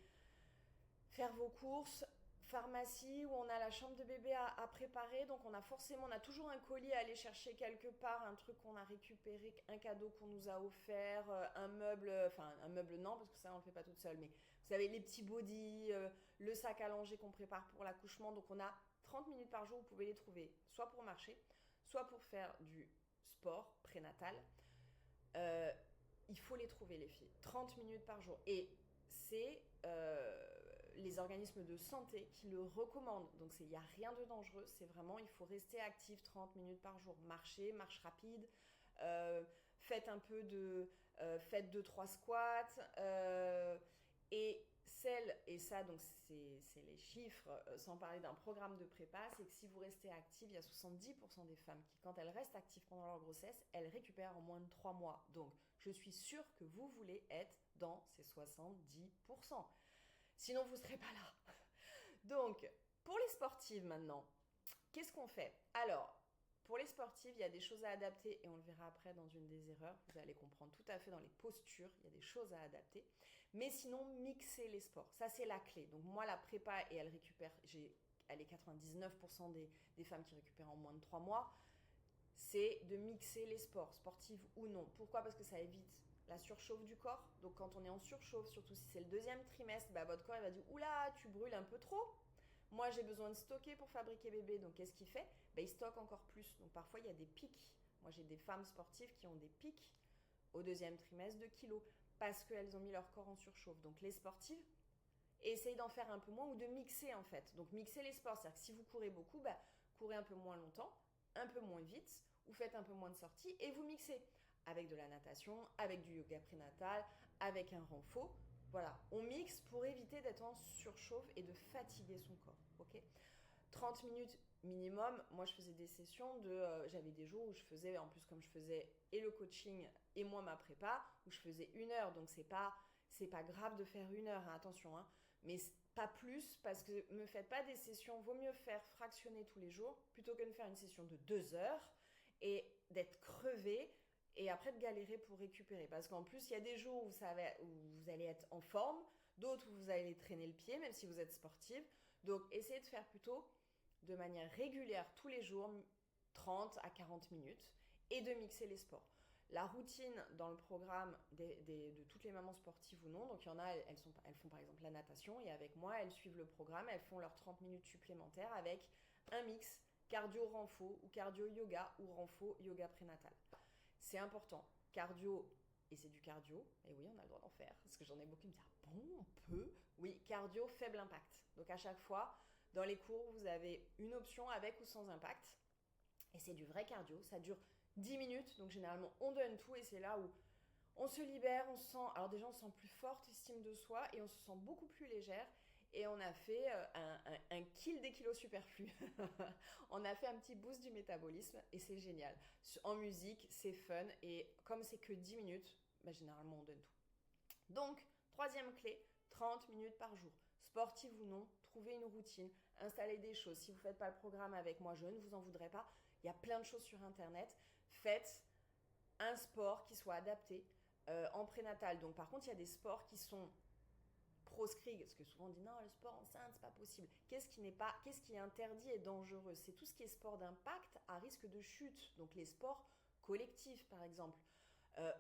Speaker 1: faire vos courses, pharmacie où on a la chambre de bébé à préparer, donc on a toujours un colis à aller chercher quelque part, un truc qu'on a récupéré, un cadeau qu'on nous a offert, un meuble, enfin un meuble non parce que ça on le fait pas toute seule, mais vous savez les petits bodys, le sac à langer qu'on prépare pour l'accouchement, donc on a 30 minutes par jour, vous pouvez les trouver soit pour marcher, soit pour faire du sport prénatal. Euh, il faut les trouver les filles, 30 minutes par jour, et c'est les organismes de santé qui le recommandent. Donc il n'y a rien de dangereux, c'est vraiment, il faut rester actif 30 minutes par jour. Marcher, marche rapide, euh, faites un peu de... faites 2-3 squats. Et et ça donc c'est les chiffres, sans parler d'un programme de prépa, c'est que si vous restez active, il y a 70% des femmes qui, quand elles restent actives pendant leur grossesse, elles récupèrent en moins de 3 mois. Donc je suis sûre que vous voulez être dans ces 70%. Sinon, vous ne serez pas là. Donc, pour les sportives maintenant, qu'est-ce qu'on fait? Alors, pour les sportives, il y a des choses à adapter et on le verra après dans une des erreurs. Vous allez comprendre tout à fait dans les postures, il y a des choses à adapter. Mais sinon, mixer les sports, ça c'est la clé. Donc moi, la prépa, et elle récupère, elle est 99% des femmes qui récupèrent en moins de 3 mois, c'est de mixer les sports, sportifs ou non. Pourquoi? Parce que ça évite la surchauffe du corps. Donc quand on est en surchauffe, surtout si c'est le deuxième trimestre, votre corps il va dire oula, tu brûles un peu trop. Moi j'ai besoin de stocker pour fabriquer bébé. Donc qu'est-ce qu'il fait? Il stocke encore plus. Donc parfois il y a des pics. Moi j'ai des femmes sportives qui ont des pics au deuxième trimestre de kilos parce qu'elles ont mis leur corps en surchauffe. Donc les sportives, essayez d'en faire un peu moins ou de mixer en fait. Donc mixer les sports, c'est-à-dire que si vous courez beaucoup, courez un peu moins longtemps, un peu moins vite, ou faites un peu moins de sorties et vous mixez avec de la natation, avec du yoga prénatal, avec un renfort. Voilà, on mixe pour éviter d'être en surchauffe et de fatiguer son corps. Ok, 30 minutes minimum. Moi, je faisais des sessions j'avais des jours où je faisais, en plus comme je faisais et le coaching et moi ma prépa, où je faisais 1 heure. Donc c'est pas grave de faire 1 heure, hein, attention, hein, mais pas plus, parce que me faites pas des sessions, vaut mieux faire fractionner tous les jours plutôt que de faire une session de 2 heures et d'être crevé et après de galérer pour récupérer. Parce qu'en plus, il y a des jours où vous allez être en forme, d'autres où vous allez traîner le pied, même si vous êtes sportive. Donc, essayez de faire plutôt de manière régulière tous les jours, 30 à 40 minutes, et de mixer les sports. La routine dans le programme de toutes les mamans sportives ou non, donc il y en a, elles font par exemple la natation, et avec moi, elles suivent le programme, elles font leurs 30 minutes supplémentaires avec un mix cardio-renfo ou cardio-yoga ou renfo-yoga prénatal. C'est important. Cardio, et c'est du cardio, et oui, on a le droit d'en faire, parce que j'en ai beaucoup qui me disent ah bon, on peut? Oui, cardio, faible impact. Donc à chaque fois, dans les cours, vous avez une option avec ou sans impact, et c'est du vrai cardio, ça dure 10 minutes, donc généralement on donne tout, et c'est là où on se libère, on se sent, alors déjà on se sent plus forte, estime de soi, et on se sent beaucoup plus légère, et on a fait un kill des kilos superflus. On a fait un petit boost du métabolisme et c'est génial. En musique, c'est fun et comme c'est que 10 minutes, généralement on donne tout. Donc, troisième clé, 30 minutes par jour. Sportive ou non, trouvez une routine, installez des choses. Si vous ne faites pas le programme avec moi, je ne vous en voudrais pas. Il y a plein de choses sur Internet. Faites un sport qui soit adapté en prénatal. Donc, par contre, il y a des sports qui sont proscrit, parce que souvent on dit non, le sport enceinte, c'est pas possible. Qu'est-ce qui est interdit et dangereux? C'est tout ce qui est sport d'impact à risque de chute. Donc les sports collectifs, par exemple,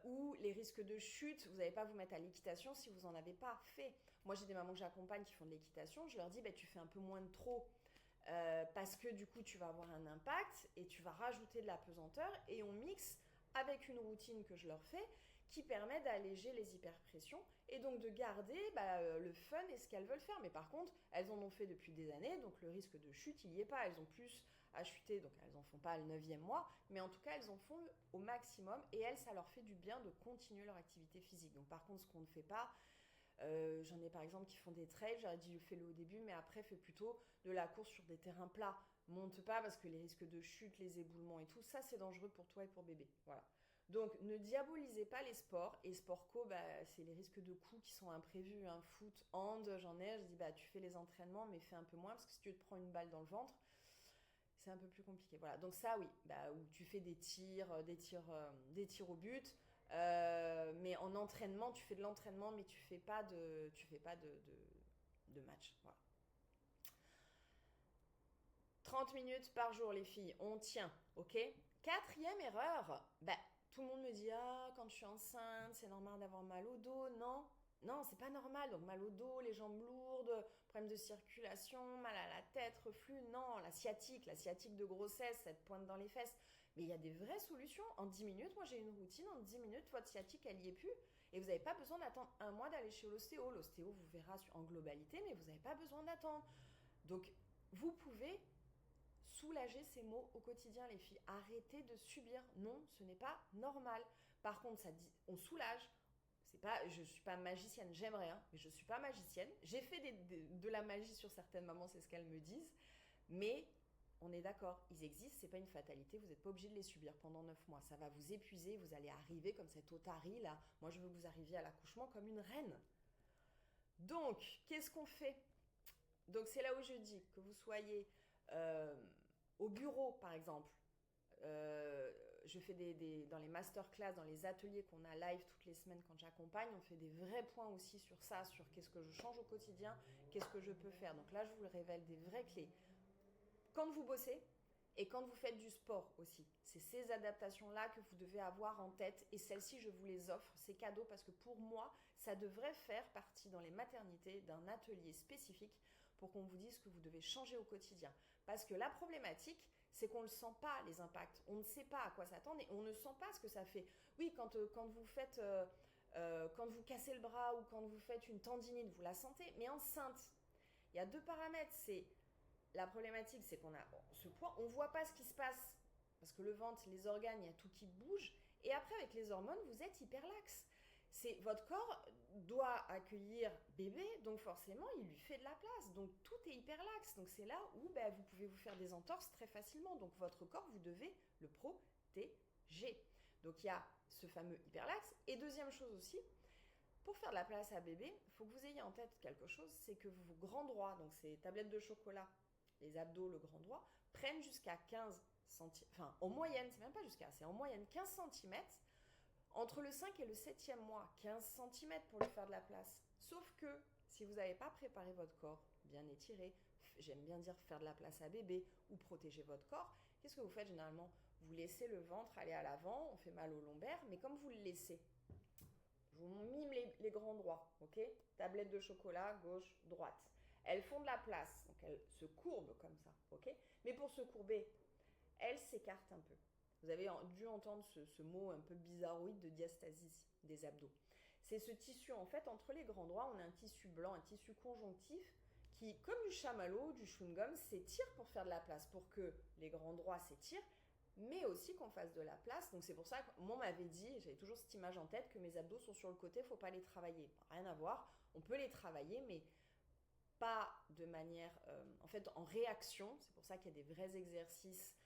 Speaker 1: ou les risques de chute, vous n'allez pas vous mettre à l'équitation si vous n'en avez pas fait. Moi, j'ai des mamans que j'accompagne qui font de l'équitation, je leur dis, tu fais un peu moins de trop. Parce que du coup, tu vas avoir un impact et tu vas rajouter de la pesanteur et on mixe avec une routine que je leur fais qui permet d'alléger les hyperpressions et donc de garder le fun et ce qu'elles veulent faire. Mais par contre, elles en ont fait depuis des années, donc le risque de chute, il n'y est pas. Elles ont plus à chuter, donc elles n'en font pas le 9e mois, mais en tout cas, elles en font au maximum et elles, ça leur fait du bien de continuer leur activité physique. Donc par contre, ce qu'on ne fait pas, j'en ai par exemple qui font des trails, j'aurais dit fais-le au début, mais après fais plutôt de la course sur des terrains plats. Monte pas parce que les risques de chute, les éboulements et tout, ça c'est dangereux pour toi et pour bébé. Voilà. Donc ne diabolisez pas les sports. Et sport co, c'est les risques de coups qui sont imprévus. Hein. Foot, hand, j'en ai. Je dis tu fais les entraînements, mais fais un peu moins parce que si tu te prends une balle dans le ventre, C'est un peu plus compliqué. Voilà. Donc ça, oui, bah, où tu fais des tirs au but. Mais en entraînement, tu fais de l'entraînement, mais tu fais pas de match. Voilà. 30 minutes par jour, les filles, on tient, ok? Quatrième erreur, bah, tout le monde me dit, ah, quand je suis enceinte, c'est normal d'avoir mal au dos. Non, non, c'est pas normal. Donc mal au dos, les jambes lourdes, problème de circulation, mal à la tête, reflux. Non, la sciatique de grossesse, cette pointe dans les fesses. Mais il y a des vraies solutions. En 10 minutes, moi j'ai une routine, en 10 minutes, votre sciatique, elle y est plus. Et vous n'avez pas besoin d'attendre un mois d'aller chez l'ostéo. L'ostéo vous verra en globalité, mais vous n'avez pas besoin d'attendre. Donc, vous pouvez soulager ces maux au quotidien, les filles. Arrêtez de subir. Non, ce n'est pas normal. Par contre, ça dit, on soulage. C'est pas, je suis pas magicienne. J'aimerais, hein, mais je suis pas magicienne. J'ai fait de la magie sur certaines mamans, c'est ce qu'elles me disent. Mais on est d'accord, ils existent. C'est pas une fatalité. Vous n'êtes pas obligé de les subir pendant 9 mois. Ça va vous épuiser. Vous allez arriver comme cette otarie là. Moi, je veux que vous arriviez à l'accouchement comme une reine. Donc, qu'est-ce qu'on fait? Donc, c'est là où je dis que vous soyez euh, au bureau, par exemple. Euh, je fais dans les masterclass, dans les ateliers qu'on a live toutes les semaines quand j'accompagne, on fait des vrais points aussi sur ça, sur qu'est-ce que je change au quotidien, qu'est-ce que je peux faire. Donc là, je vous révèle des vraies clés. Quand vous bossez et quand vous faites du sport aussi, c'est ces adaptations-là que vous devez avoir en tête et celles-ci, je vous les offre, c'est cadeau parce que pour moi, ça devrait faire partie dans les maternités d'un atelier spécifique pour qu'on vous dise ce que vous devez changer au quotidien. Parce que la problématique, c'est qu'on ne sent pas les impacts. On ne sait pas à quoi s'attendre et on ne sent pas ce que ça fait. Oui, quand vous faites, quand vous cassez le bras ou quand vous faites une tendinite, vous la sentez. Mais enceinte, il y a deux paramètres. C'est la problématique, c'est qu'on a ce poids, on ne voit pas ce qui se passe parce que le ventre, les organes, il y a tout qui bouge. Et après, avec les hormones, vous êtes hyper laxe. C'est votre corps doit accueillir bébé, donc forcément il lui fait de la place, donc tout est hyper laxe. Donc c'est là où vous pouvez vous faire des entorses très facilement. Donc votre corps, vous devez le protéger. Donc il y a ce fameux hyperlaxe. Et deuxième chose aussi, pour faire de la place à bébé, il faut que vous ayez en tête quelque chose, c'est que vos grands droits, donc ces tablettes de chocolat, les abdos, le grand droit, prennent jusqu'à 15 cm, enfin en moyenne, c'est même pas jusqu'à, c'est en moyenne 15 cm entre le 5 et le 7e mois, 15 cm pour lui faire de la place. Sauf que si vous n'avez pas préparé votre corps, bien étiré, j'aime bien dire faire de la place à bébé ou protéger votre corps, qu'est-ce que vous faites généralement? Vous laissez le ventre aller à l'avant, on fait mal au lombaire, mais comme vous le laissez, je vous mime les grands droits, ok? Tablette de chocolat, gauche, droite. Elles font de la place, donc elles se courbent comme ça, ok? Mais pour se courber, elles s'écartent un peu. Vous avez dû entendre ce mot un peu bizarroïde de diastasie des abdos. C'est ce tissu, en fait, entre les grands droits, on a un tissu blanc, un tissu conjonctif qui, comme du chamallow, du chewing-gum, s'étire pour faire de la place, pour que les grands droits s'étirent, mais aussi qu'on fasse de la place. Donc c'est pour ça que moi on m'avait dit, j'avais toujours cette image en tête, que mes abdos sont sur le côté, il ne faut pas les travailler. Rien à voir, on peut les travailler, mais pas de manière, en fait, en réaction. C'est pour ça qu'il y a des vrais exercices,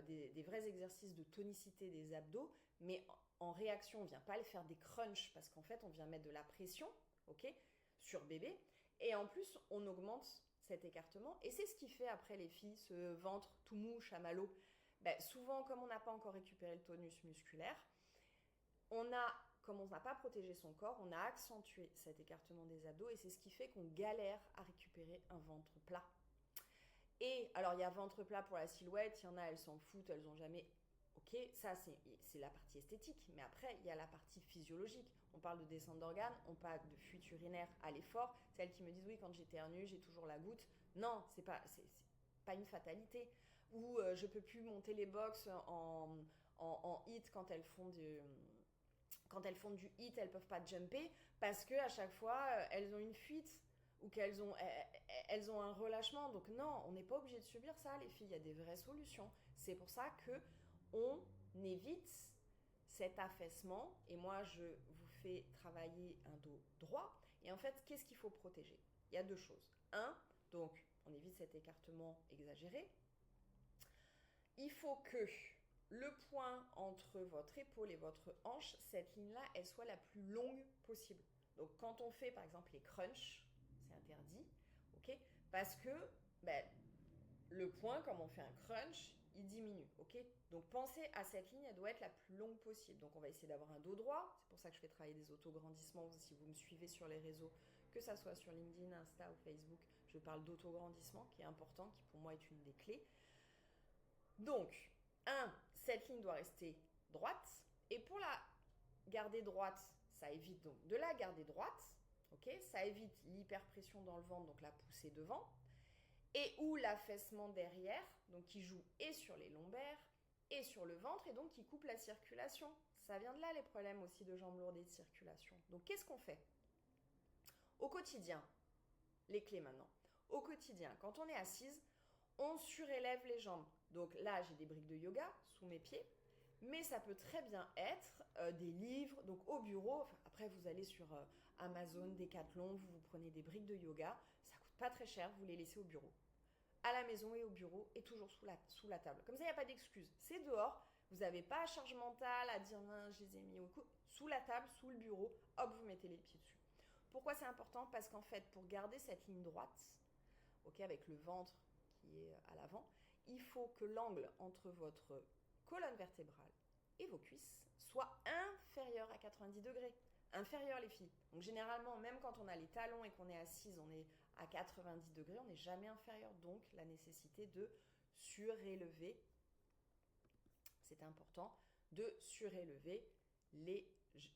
Speaker 1: des vrais exercices de tonicité des abdos, mais en réaction, on ne vient pas le faire des crunchs parce qu'en fait, on vient mettre de la pression, ok, sur bébé, et en plus, on augmente cet écartement, et c'est ce qui fait après les filles, ce ventre tout mou, chamallow. Souvent, comme on n'a pas encore récupéré le tonus musculaire, comme on n'a pas protégé son corps, on a accentué cet écartement des abdos et c'est ce qui fait qu'on galère à récupérer un ventre plat. Et alors, il y a ventre plat pour la silhouette, il y en a, elles s'en foutent, elles n'ont jamais. Ok, ça c'est la partie esthétique, mais après il y a la partie physiologique. On parle de descente d'organes, on parle de fuite urinaire à l'effort. Celles qui me disent oui, quand j'éternue, j'ai toujours la goutte. Non, c'est pas une fatalité. Ou je peux plus monter les box en hit quand elles font du hit, elles peuvent pas jumper parce que à chaque fois elles ont une fuite ou elles ont un relâchement. Donc non, on n'est pas obligé de subir ça, les filles. Il y a des vraies solutions. C'est pour ça que on évite cet affaissement. Et moi, je vous fais travailler un dos droit. Et en fait, qu'est-ce qu'il faut protéger? Il y a deux choses. Un, donc, on évite cet écartement exagéré. Il faut que le point entre votre épaule et votre hanche, cette ligne-là, elle soit la plus longue possible. Donc quand on fait par exemple les crunchs, c'est interdit, ok? Parce que le point, comme on fait un crunch, il diminue, ok? Donc pensez à cette ligne, elle doit être la plus longue possible. Donc on va essayer d'avoir un dos droit, c'est pour ça que je fais travailler des autograndissements si vous me suivez sur les réseaux, que ça soit sur LinkedIn, Insta ou Facebook, je parle d'autograndissement qui est important, qui pour moi est une des clés. Donc, cette ligne doit rester droite, et pour la garder droite, ça évite donc de la garder droite, ok? Ça évite l'hyperpression dans le ventre, donc la poussée devant, et ou l'affaissement derrière, donc qui joue et sur les lombaires et sur le ventre, et donc qui coupe la circulation. Ça vient de là les problèmes aussi de jambes lourdes et de circulation. Donc qu'est-ce qu'on fait au quotidien? Les clés maintenant. Au quotidien, quand on est assise, on surélève les jambes. Donc là, j'ai des briques de yoga sous mes pieds, mais ça peut très bien être des livres. Donc au bureau, après vous allez sur Amazon, Decathlon, vous prenez des briques de yoga, ça coûte pas très cher, vous les laissez au bureau. À la maison et au bureau, et toujours sous la table. Comme ça, il n'y a pas d'excuse. C'est dehors, vous n'avez pas à charge mentale à dire je les ai mis au cou. Sous la table, sous le bureau, hop, vous mettez les pieds dessus. Pourquoi c'est important? Parce qu'en fait, pour garder cette ligne droite, ok, avec le ventre qui est à l'avant, il faut que l'angle entre votre colonne vertébrale et vos cuisses soit inférieur à 90 degrés. Inférieur les filles. Donc généralement, même quand on a les talons et qu'on est assise, on est à 90 degrés, on n'est jamais inférieur. Donc la nécessité de surélever, c'est important, de surélever les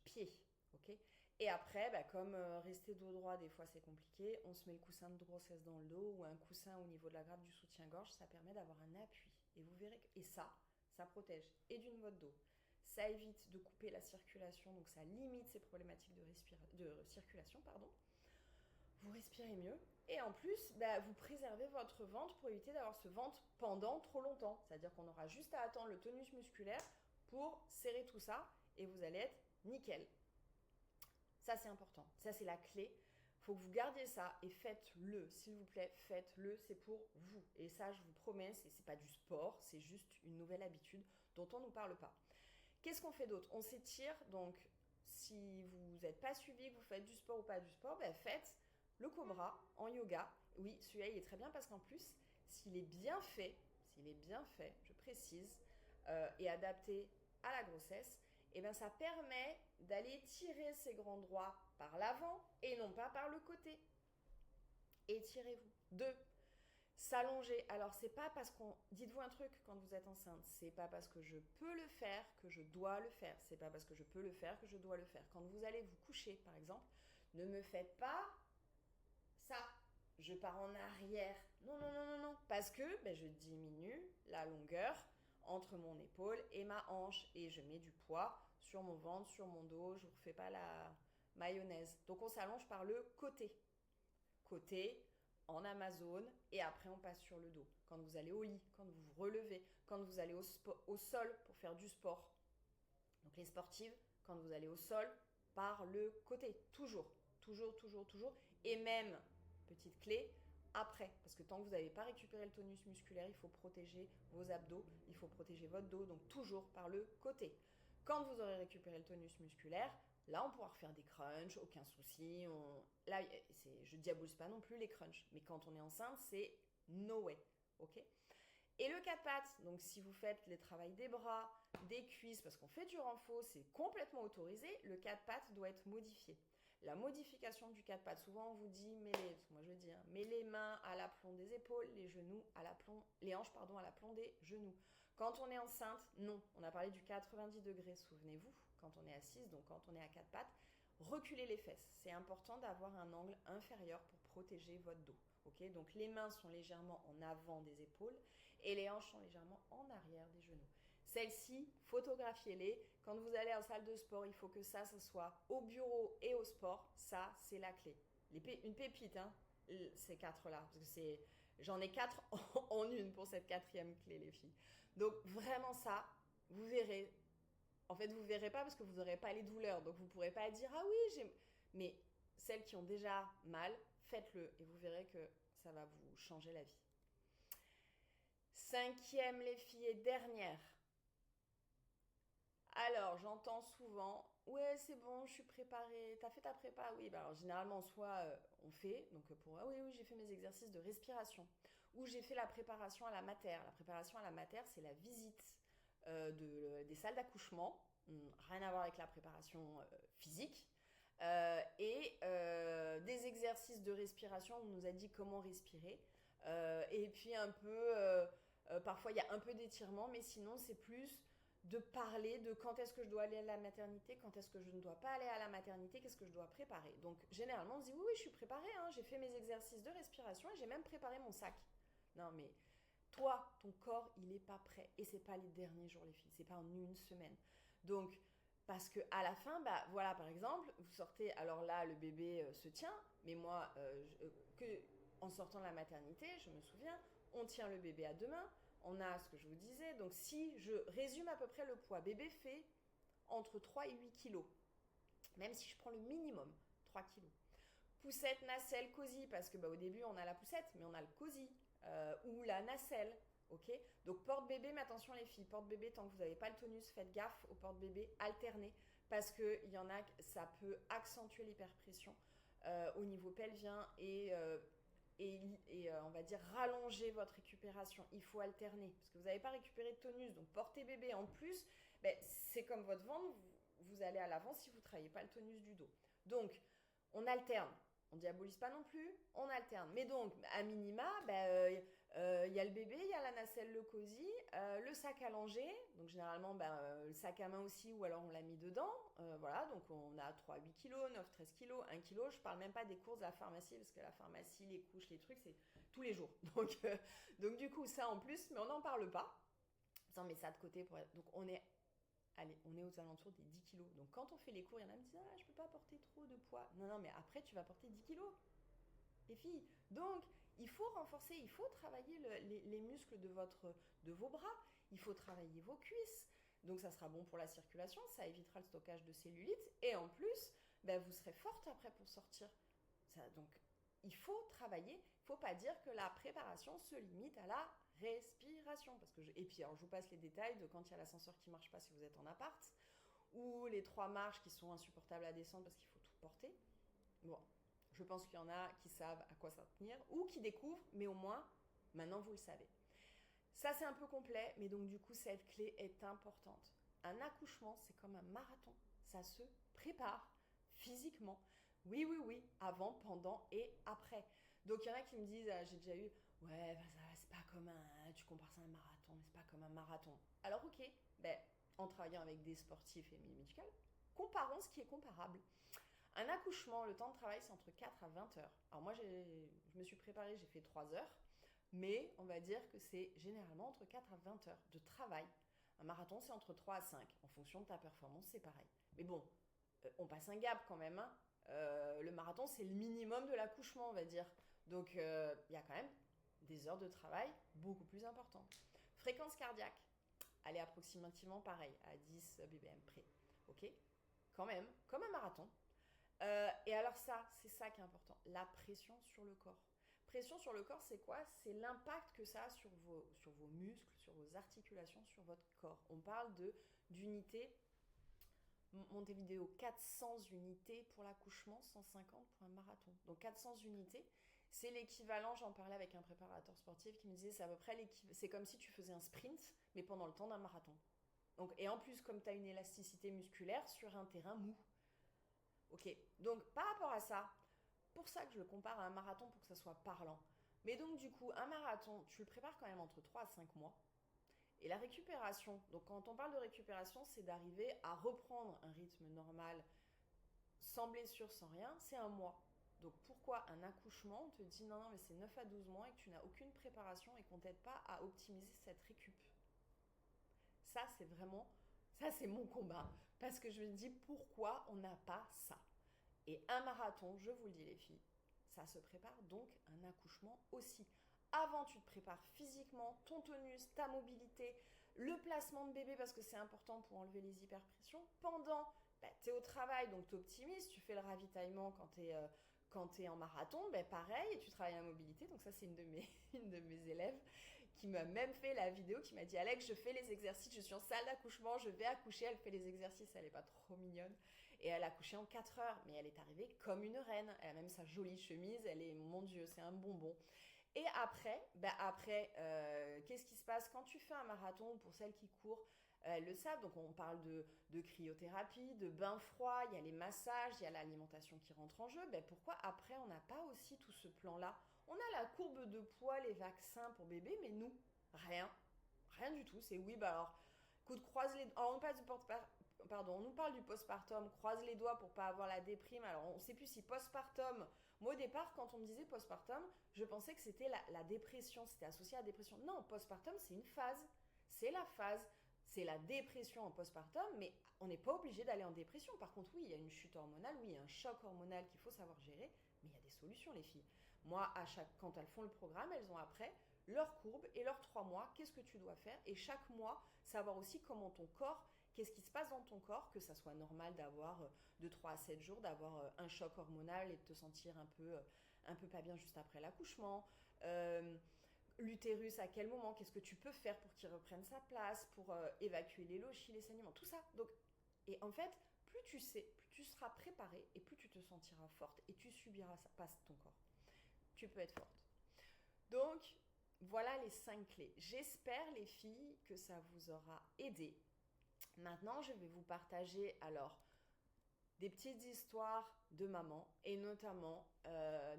Speaker 1: pieds. Okay, et après, comme rester dos droit, des fois c'est compliqué, on se met le coussin de grossesse dans le dos ou un coussin au niveau de la grappe du soutien-gorge, ça permet d'avoir un appui. Et vous verrez que ça protège et d'une votre dos. Ça évite de couper la circulation, donc ça limite ces problématiques de circulation. Vous respirez mieux. Et en plus, vous préservez votre ventre pour éviter d'avoir ce ventre pendant trop longtemps. C'est-à-dire qu'on aura juste à attendre le tonus musculaire pour serrer tout ça et vous allez être nickel. Ça, c'est important. Ça, c'est la clé. Il faut que vous gardiez ça et faites-le. S'il vous plaît, faites-le. C'est pour vous. Et ça, je vous promets, ce n'est pas du sport. C'est juste une nouvelle habitude dont on ne nous parle pas. Qu'est-ce qu'on fait d'autre? On s'étire. Donc, si vous n'êtes pas suivi, que vous faites du sport ou pas du sport, faites le cobra en yoga. Oui, celui-là, il est très bien parce qu'en plus, s'il est bien fait, je précise, et adapté à la grossesse, ça permet d'aller tirer ces grands droits par l'avant et non pas par le côté. Étirez-vous. 2. S'allonger. Alors, c'est pas parce qu'on... Dites-vous un truc quand vous êtes enceinte. C'est pas parce que je peux le faire que je dois le faire. C'est pas parce que je peux le faire que je dois le faire. Quand vous allez vous coucher, par exemple, ne me faites pas ça. Je pars en arrière. Non, non, non, non, non. Parce que je diminue la longueur entre mon épaule et ma hanche. Et je mets du poids sur mon ventre, sur mon dos. Je ne vous refais pas la mayonnaise. Donc, on s'allonge par le côté. Côté, en Amazon. Et après, on passe sur le dos. Quand vous allez au lit, quand vous vous relevez, quand vous allez au sol pour faire du sport. Donc, les sportives, quand vous allez au sol, par le côté. Toujours, toujours, toujours, toujours. Et même, petite clé, après. Parce que tant que vous n'avez pas récupéré le tonus musculaire, il faut protéger vos abdos, il faut protéger votre dos, donc toujours par le côté. Quand vous aurez récupéré le tonus musculaire, là, on pourra refaire des crunchs, aucun souci. Là, je ne diabolise pas non plus les crunchs, mais quand on est enceinte, c'est no way. Ok. Et le 4 pattes, donc si vous faites les travails des bras, des cuisses, parce qu'on fait du renfort, c'est complètement autorisé, le 4 pattes doit être modifié. La modification du 4 pattes, souvent on vous dit, mets les mains à l'aplomb des épaules, les hanches à l'aplomb des genoux. Quand on est enceinte, non. On a parlé du 90 degrés, souvenez-vous, quand on est assise, donc quand on est à 4 pattes, reculez les fesses. C'est important d'avoir un angle inférieur pour protéger votre dos. Okay, donc les mains sont légèrement en avant des épaules et les hanches sont légèrement en arrière des genoux. Celles-ci, photographiez-les. Quand vous allez en salle de sport, il faut que ça soit au bureau et au sport. Ça, c'est la clé. Une pépite, hein, ces 4-là. Parce que j'en ai 4 en une pour cette 4e clé, les filles. Donc vraiment ça, vous verrez. En fait, vous ne verrez pas parce que vous n'aurez pas les douleurs. Donc vous ne pourrez pas dire « Ah oui, j'ai... » Mais celles qui ont déjà mal, faites-le et vous verrez que ça va vous changer la vie. 5e, les filles, et dernière. Alors, j'entends souvent « Ouais, c'est bon, je suis préparée. T'as fait ta prépa ?» Oui, alors généralement, soit on fait, donc pour « Ah oui, j'ai fait mes exercices de respiration. » où j'ai fait la préparation à la mater. La préparation à la mater, c'est la visite des salles d'accouchement, rien à voir avec la préparation physique, et des exercices de respiration. On nous a dit comment respirer, et puis un peu, parfois il y a un peu d'étirement, mais sinon c'est plus de parler de quand est-ce que je dois aller à la maternité, quand est-ce que je ne dois pas aller à la maternité, qu'est-ce que je dois préparer. Donc généralement on se dit oui, je suis préparée, hein, j'ai fait mes exercices de respiration et j'ai même préparé mon sac. Non mais toi, ton corps, il n'est pas prêt. Et c'est pas les derniers jours, les filles. C'est pas en une semaine. Donc, parce que à la fin, bah voilà, par exemple, vous sortez, alors là, le bébé se tient, mais moi, en sortant de la maternité, je me souviens, on tient le bébé à deux mains, on a ce que je vous disais. Donc, si je résume à peu près le poids, bébé fait entre 3 et 8 kilos. Même si je prends le minimum, 3 kilos. Poussette, nacelle, cosy, parce que bah, au début, on a la poussette, mais on a le cosy. Ou la nacelle, ok. Donc porte-bébé, mais attention les filles, porte-bébé, tant que vous n'avez pas le tonus, faites gaffe au porte-bébé, alternez, parce qu'il y en a, ça peut accentuer l'hyperpression au niveau pelvien et on va dire rallonger votre récupération. Il faut alterner, parce que vous n'avez pas récupéré de tonus, donc porter bébé en plus, ben, c'est comme votre ventre, vous allez à l'avant si vous ne travaillez pas le tonus du dos. Donc, on alterne. On diabolise pas non plus, on alterne. Mais donc, à minima, y a le bébé, il y a la nacelle, le cosy, le sac allongé. Donc, généralement, le sac à main aussi, ou alors on l'a mis dedans. Voilà, donc on a 3, 8 kilos, 9, 13 kilos, 1 kilo. Je parle même pas des courses de la pharmacie, parce que la pharmacie, les couches, les trucs, c'est tous les jours. Donc du coup, ça en plus, mais on n'en parle pas. On met ça de côté. Donc, allez, on est aux alentours des 10 kilos. Donc quand on fait les cours, il y en a qui me disent ah, je peux pas porter trop de poids. Non, mais après, tu vas porter 10 kilos, les filles. Donc, il faut renforcer, il faut travailler les muscles de vos bras. Il faut travailler vos cuisses. Donc, ça sera bon pour la circulation, ça évitera le stockage de cellulite. Et en plus, vous serez forte après pour sortir. Donc, il faut travailler. Il ne faut pas dire que la préparation se limite à la respiration. Et puis, alors, je vous passe les détails de quand il y a l'ascenseur qui ne marche pas si vous êtes en appart, ou les 3 marches qui sont insupportables à descendre parce qu'il faut tout porter. Bon, je pense qu'il y en a qui savent à quoi ça tenir, ou qui découvrent, mais au moins, maintenant vous le savez. Ça, c'est un peu complet, mais donc du coup, cette clé est importante. Un accouchement, c'est comme un marathon. Ça se prépare physiquement. Oui, avant, pendant et après. Donc, il y en a qui me disent, j'ai déjà eu, ouais, c'est pas comme tu compares ça à un marathon, mais c'est pas comme un marathon. Alors, ok, en travaillant avec des sportifs et médicales, comparons ce qui est comparable. Un accouchement, le temps de travail, c'est entre 4 à 20 heures. Alors moi, je me suis préparée, j'ai fait 3 heures, mais on va dire que c'est généralement entre 4 à 20 heures de travail. Un marathon, c'est entre 3 à 5. En fonction de ta performance, c'est pareil. Mais bon, on passe un gap quand même. Hein. Le marathon, c'est le minimum de l'accouchement, on va dire. Donc, il y a quand même des heures de travail beaucoup plus importantes. Fréquence cardiaque, elle est approximativement pareille, à 10 BPM près. Ok ? Quand même, comme un marathon. Et alors ça, c'est ça qui est important, la pression sur le corps. Pression sur le corps, c'est quoi? C'est l'impact que ça a sur vos muscles, sur vos articulations, sur votre corps. On parle d'unités, Montevideo, 400 unités pour l'accouchement, 150 pour un marathon. Donc 400 unités, c'est l'équivalent, j'en parlais avec un préparateur sportif qui me disait, c'est à peu près c'est comme si tu faisais un sprint, mais pendant le temps d'un marathon. Donc, et en plus, comme tu as une élasticité musculaire sur un terrain mou. Ok, donc par rapport à ça, pour ça que je le compare à un marathon pour que ça soit parlant. Mais donc du coup, un marathon, tu le prépares quand même entre 3 à 5 mois. Et la récupération, donc quand on parle de récupération, c'est d'arriver à reprendre un rythme normal, sans blessure, sans rien, c'est un mois. Donc pourquoi un accouchement, on te dit non, mais c'est 9 à 12 mois et que tu n'as aucune préparation et qu'on t'aide pas à optimiser cette récup. Ça, c'est mon combat. Parce que je me dis pourquoi on n'a pas ça. Et un marathon, je vous le dis les filles, ça se prépare donc un accouchement aussi. Avant, tu te prépares physiquement, ton tonus, ta mobilité, le placement de bébé parce que c'est important pour enlever les hyperpressions. Pendant, tu es au travail, donc tu optimises, tu fais le ravitaillement quand tu es en marathon, pareil, et tu travailles la mobilité. Donc ça, c'est une de mes élèves qui m'a même fait la vidéo, qui m'a dit Alex, je fais les exercices, je suis en salle d'accouchement, je vais accoucher, elle fait les exercices, elle n'est pas trop mignonne. Et elle a accouché en 4 heures, mais elle est arrivée comme une reine. Elle a même sa jolie chemise, elle est, mon Dieu, c'est un bonbon. Et qu'est-ce qui se passe quand tu fais un marathon? Pour celles qui courent, elles le savent. Donc on parle de cryothérapie, de bain froid, il y a les massages, il y a l'alimentation qui rentre en jeu. Ben, pourquoi après on n'a pas aussi tout ce plan-là? On a la courbe de poids, les vaccins pour bébé, mais nous, rien. Rien du tout. C'est oui, bah alors, écoute, croise les... Alors, on nous parle du postpartum, croise les doigts pour pas avoir la déprime. Alors, on sait plus si postpartum... Moi, au départ, quand on me disait postpartum, je pensais que c'était la dépression, c'était associé à la dépression. Non, postpartum, c'est une phase. C'est la phase. C'est la dépression en postpartum, mais on n'est pas obligé d'aller en dépression. Par contre, oui, il y a une chute hormonale, oui, il y a un choc hormonal qu'il faut savoir gérer, mais il y a des solutions, les filles. Moi, quand elles font le programme, elles ont après leur courbe et leurs 3 mois, qu'est-ce que tu dois faire, et chaque mois, savoir aussi comment ton corps, qu'est-ce qui se passe dans ton corps, que ça soit normal d'avoir de 3 à 7 jours, d'avoir un choc hormonal et de te sentir un peu pas bien juste après l'accouchement. L'utérus, à quel moment, qu'est-ce que tu peux faire pour qu'il reprenne sa place, pour évacuer les lochies, les saignements, tout ça. Donc, et en fait, plus tu sais, plus tu seras préparé et plus tu te sentiras forte et tu subiras pas ton corps. Tu peux être forte. Donc, voilà les 5 clés. J'espère, les filles, que ça vous aura aidé. Maintenant, je vais vous partager alors des petites histoires de maman, et notamment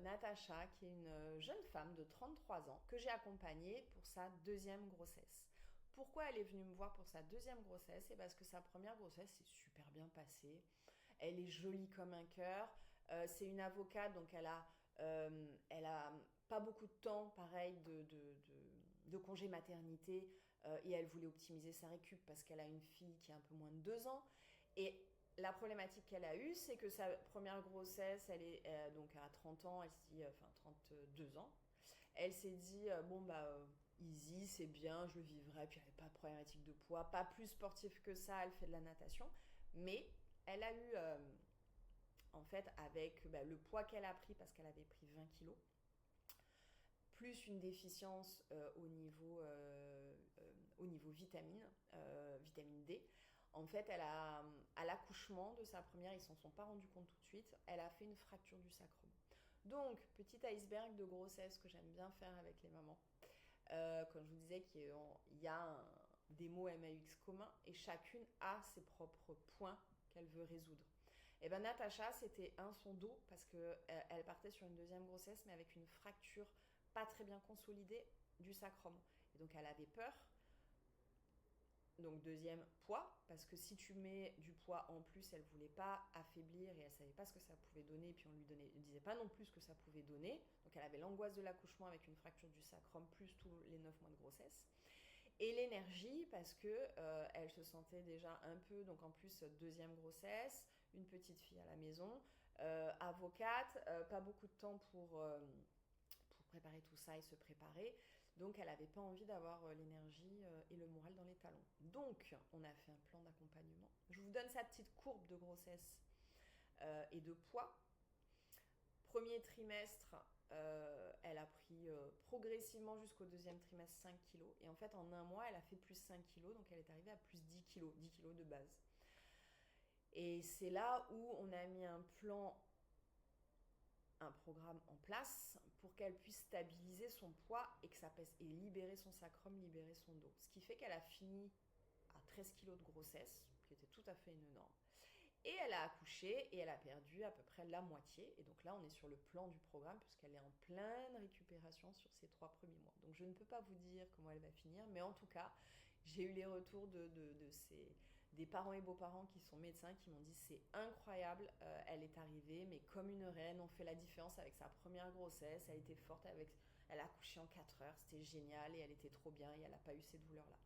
Speaker 1: Natacha, qui est une jeune femme de 33 ans que j'ai accompagnée pour sa deuxième grossesse. Pourquoi elle est venue me voir pour sa deuxième grossesse? C'est parce que sa première grossesse s'est super bien passée. Elle est jolie comme un cœur. C'est une avocate, donc elle a pas beaucoup de temps, pareil, de congé maternité, et elle voulait optimiser sa récup parce qu'elle a une fille qui a un peu moins de 2 ans. Et la problématique qu'elle a eue, c'est que sa première grossesse, elle est donc à 30 ans, elle s'est dit, enfin 32 ans, elle s'est dit, bon bah easy, c'est bien, je le vivrai, puis elle n'avait pas de problématique de poids, pas plus sportive que ça, elle fait de la natation, mais elle a eu, en fait, avec le poids qu'elle a pris, parce qu'elle avait pris 20 kilos, plus une déficience au niveau vitamine, vitamine D. En fait, à l'accouchement de sa première, ils s'en sont pas rendus compte tout de suite, elle a fait une fracture du sacrum. Donc, petit iceberg de grossesse que j'aime bien faire avec les mamans. Comme je vous disais, qu'il y a des mots MAUX communs et chacune a ses propres points qu'elle veut résoudre. Et bien Natacha, c'était son dos parce qu'elle partait sur une deuxième grossesse, mais avec une fracture pas très bien consolidée du sacrum. Et donc elle avait peur. Donc deuxième, poids, parce que si tu mets du poids en plus, elle voulait pas affaiblir et elle savait pas ce que ça pouvait donner, et puis on lui disait pas non plus ce que ça pouvait donner. Donc elle avait l'angoisse de l'accouchement avec une fracture du sacrum plus tous les 9 mois de grossesse. Et l'énergie, parce que elle se sentait déjà un peu, donc en plus deuxième grossesse, une petite fille à la maison, avocate, pas beaucoup de temps pour préparer tout ça et se préparer. Donc elle n'avait pas envie d'avoir l'énergie et le moral dans les talons. Donc on a fait un plan d'accompagnement. Je vous donne sa petite courbe de grossesse et de poids. Premier trimestre, elle a pris progressivement jusqu'au deuxième trimestre 5 kilos. Et en fait, en un mois, elle a fait plus 5 kilos. Donc elle est arrivée à plus 10 kilos, 10 kilos de base. Et c'est là où on a mis un programme en place pour qu'elle puisse stabiliser son poids et que ça pèse et libérer son sacrum, libérer son dos. Ce qui fait qu'elle a fini à 13 kilos de grossesse, qui était tout à fait une norme. Et elle a accouché et elle a perdu à peu près la moitié. Et donc là, on est sur le plan du programme puisqu'elle est en pleine récupération sur ces 3 premiers mois. Donc je ne peux pas vous dire comment elle va finir, mais en tout cas, j'ai eu les retours des parents et beaux-parents qui sont médecins qui m'ont dit c'est incroyable, elle est arrivée mais comme une reine, on fait la différence avec sa première grossesse, elle était forte, elle a accouché en 4 heures, c'était génial et elle était trop bien et elle n'a pas eu ces douleurs-là.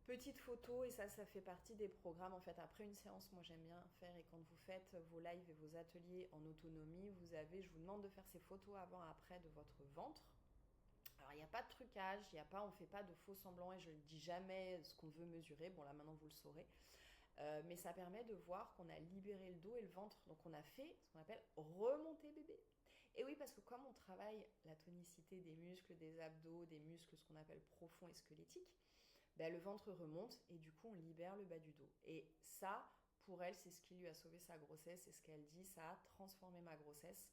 Speaker 1: Petite photo, et ça fait partie des programmes. En fait, après une séance, moi j'aime bien faire, et quand vous faites vos lives et vos ateliers en autonomie, je vous demande de faire ces photos avant-après de votre ventre. Alors, il n'y a pas de trucage, on ne fait pas de faux semblants, et je ne dis jamais ce qu'on veut mesurer. Bon, là maintenant vous le saurez. Mais ça permet de voir qu'on a libéré le dos et le ventre. Donc, on a fait ce qu'on appelle remonter bébé. Et oui, parce que comme on travaille la tonicité des muscles, des abdos, des muscles, ce qu'on appelle profonds et squelettiques, le ventre remonte et du coup on libère le bas du dos. Et ça, pour elle, c'est ce qui lui a sauvé sa grossesse, c'est ce qu'elle dit, ça a transformé ma grossesse.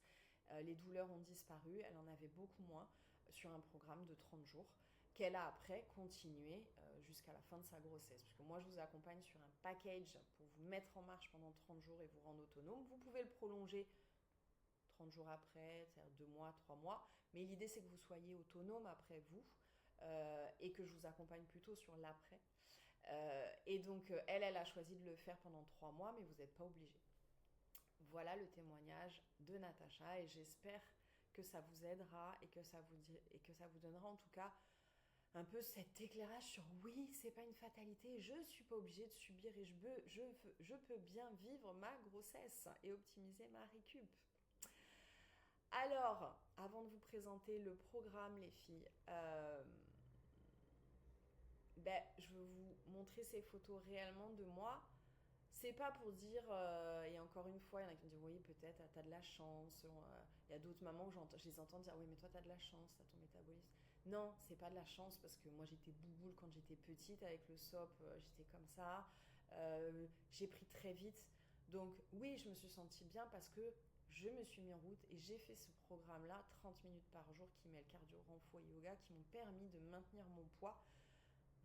Speaker 1: Les douleurs ont disparu, elle en avait beaucoup moins sur un programme de 30 jours qu'elle a après continué jusqu'à la fin de sa grossesse. Parce que moi, je vous accompagne sur un package pour vous mettre en marche pendant 30 jours et vous rendre autonome. Vous pouvez le prolonger 30 jours après, c'est-à-dire 2 mois, 3 mois. Mais l'idée, c'est que vous soyez autonome après vous et que je vous accompagne plutôt sur l'après. Et donc, elle a choisi de le faire pendant 3 mois, mais vous n'êtes pas obligé. Voilà le témoignage de Natacha et j'espère que ça vous aidera et que ça vous donnera en tout cas un peu cet éclairage sur oui, c'est pas une fatalité, je suis pas obligée de subir et je peux bien vivre ma grossesse et optimiser ma récup. Alors, avant de vous présenter le programme, les filles, je veux vous montrer ces photos réellement de moi. C'est pas pour dire, et encore une fois, il y en a qui me disent oui, peut-être, t'as de la chance. Il y a d'autres mamans où je les entends dire oui, mais toi, t'as de la chance, t'as ton métabolisme. Non, c'est pas de la chance parce que moi, j'étais bouboule quand j'étais petite avec le SOP, j'étais comme ça. J'ai pris très vite. Donc, oui, je me suis sentie bien parce que je me suis mis en route et j'ai fait ce programme-là, 30 minutes par jour, qui met le cardio, renfo et yoga, qui m'ont permis de maintenir mon poids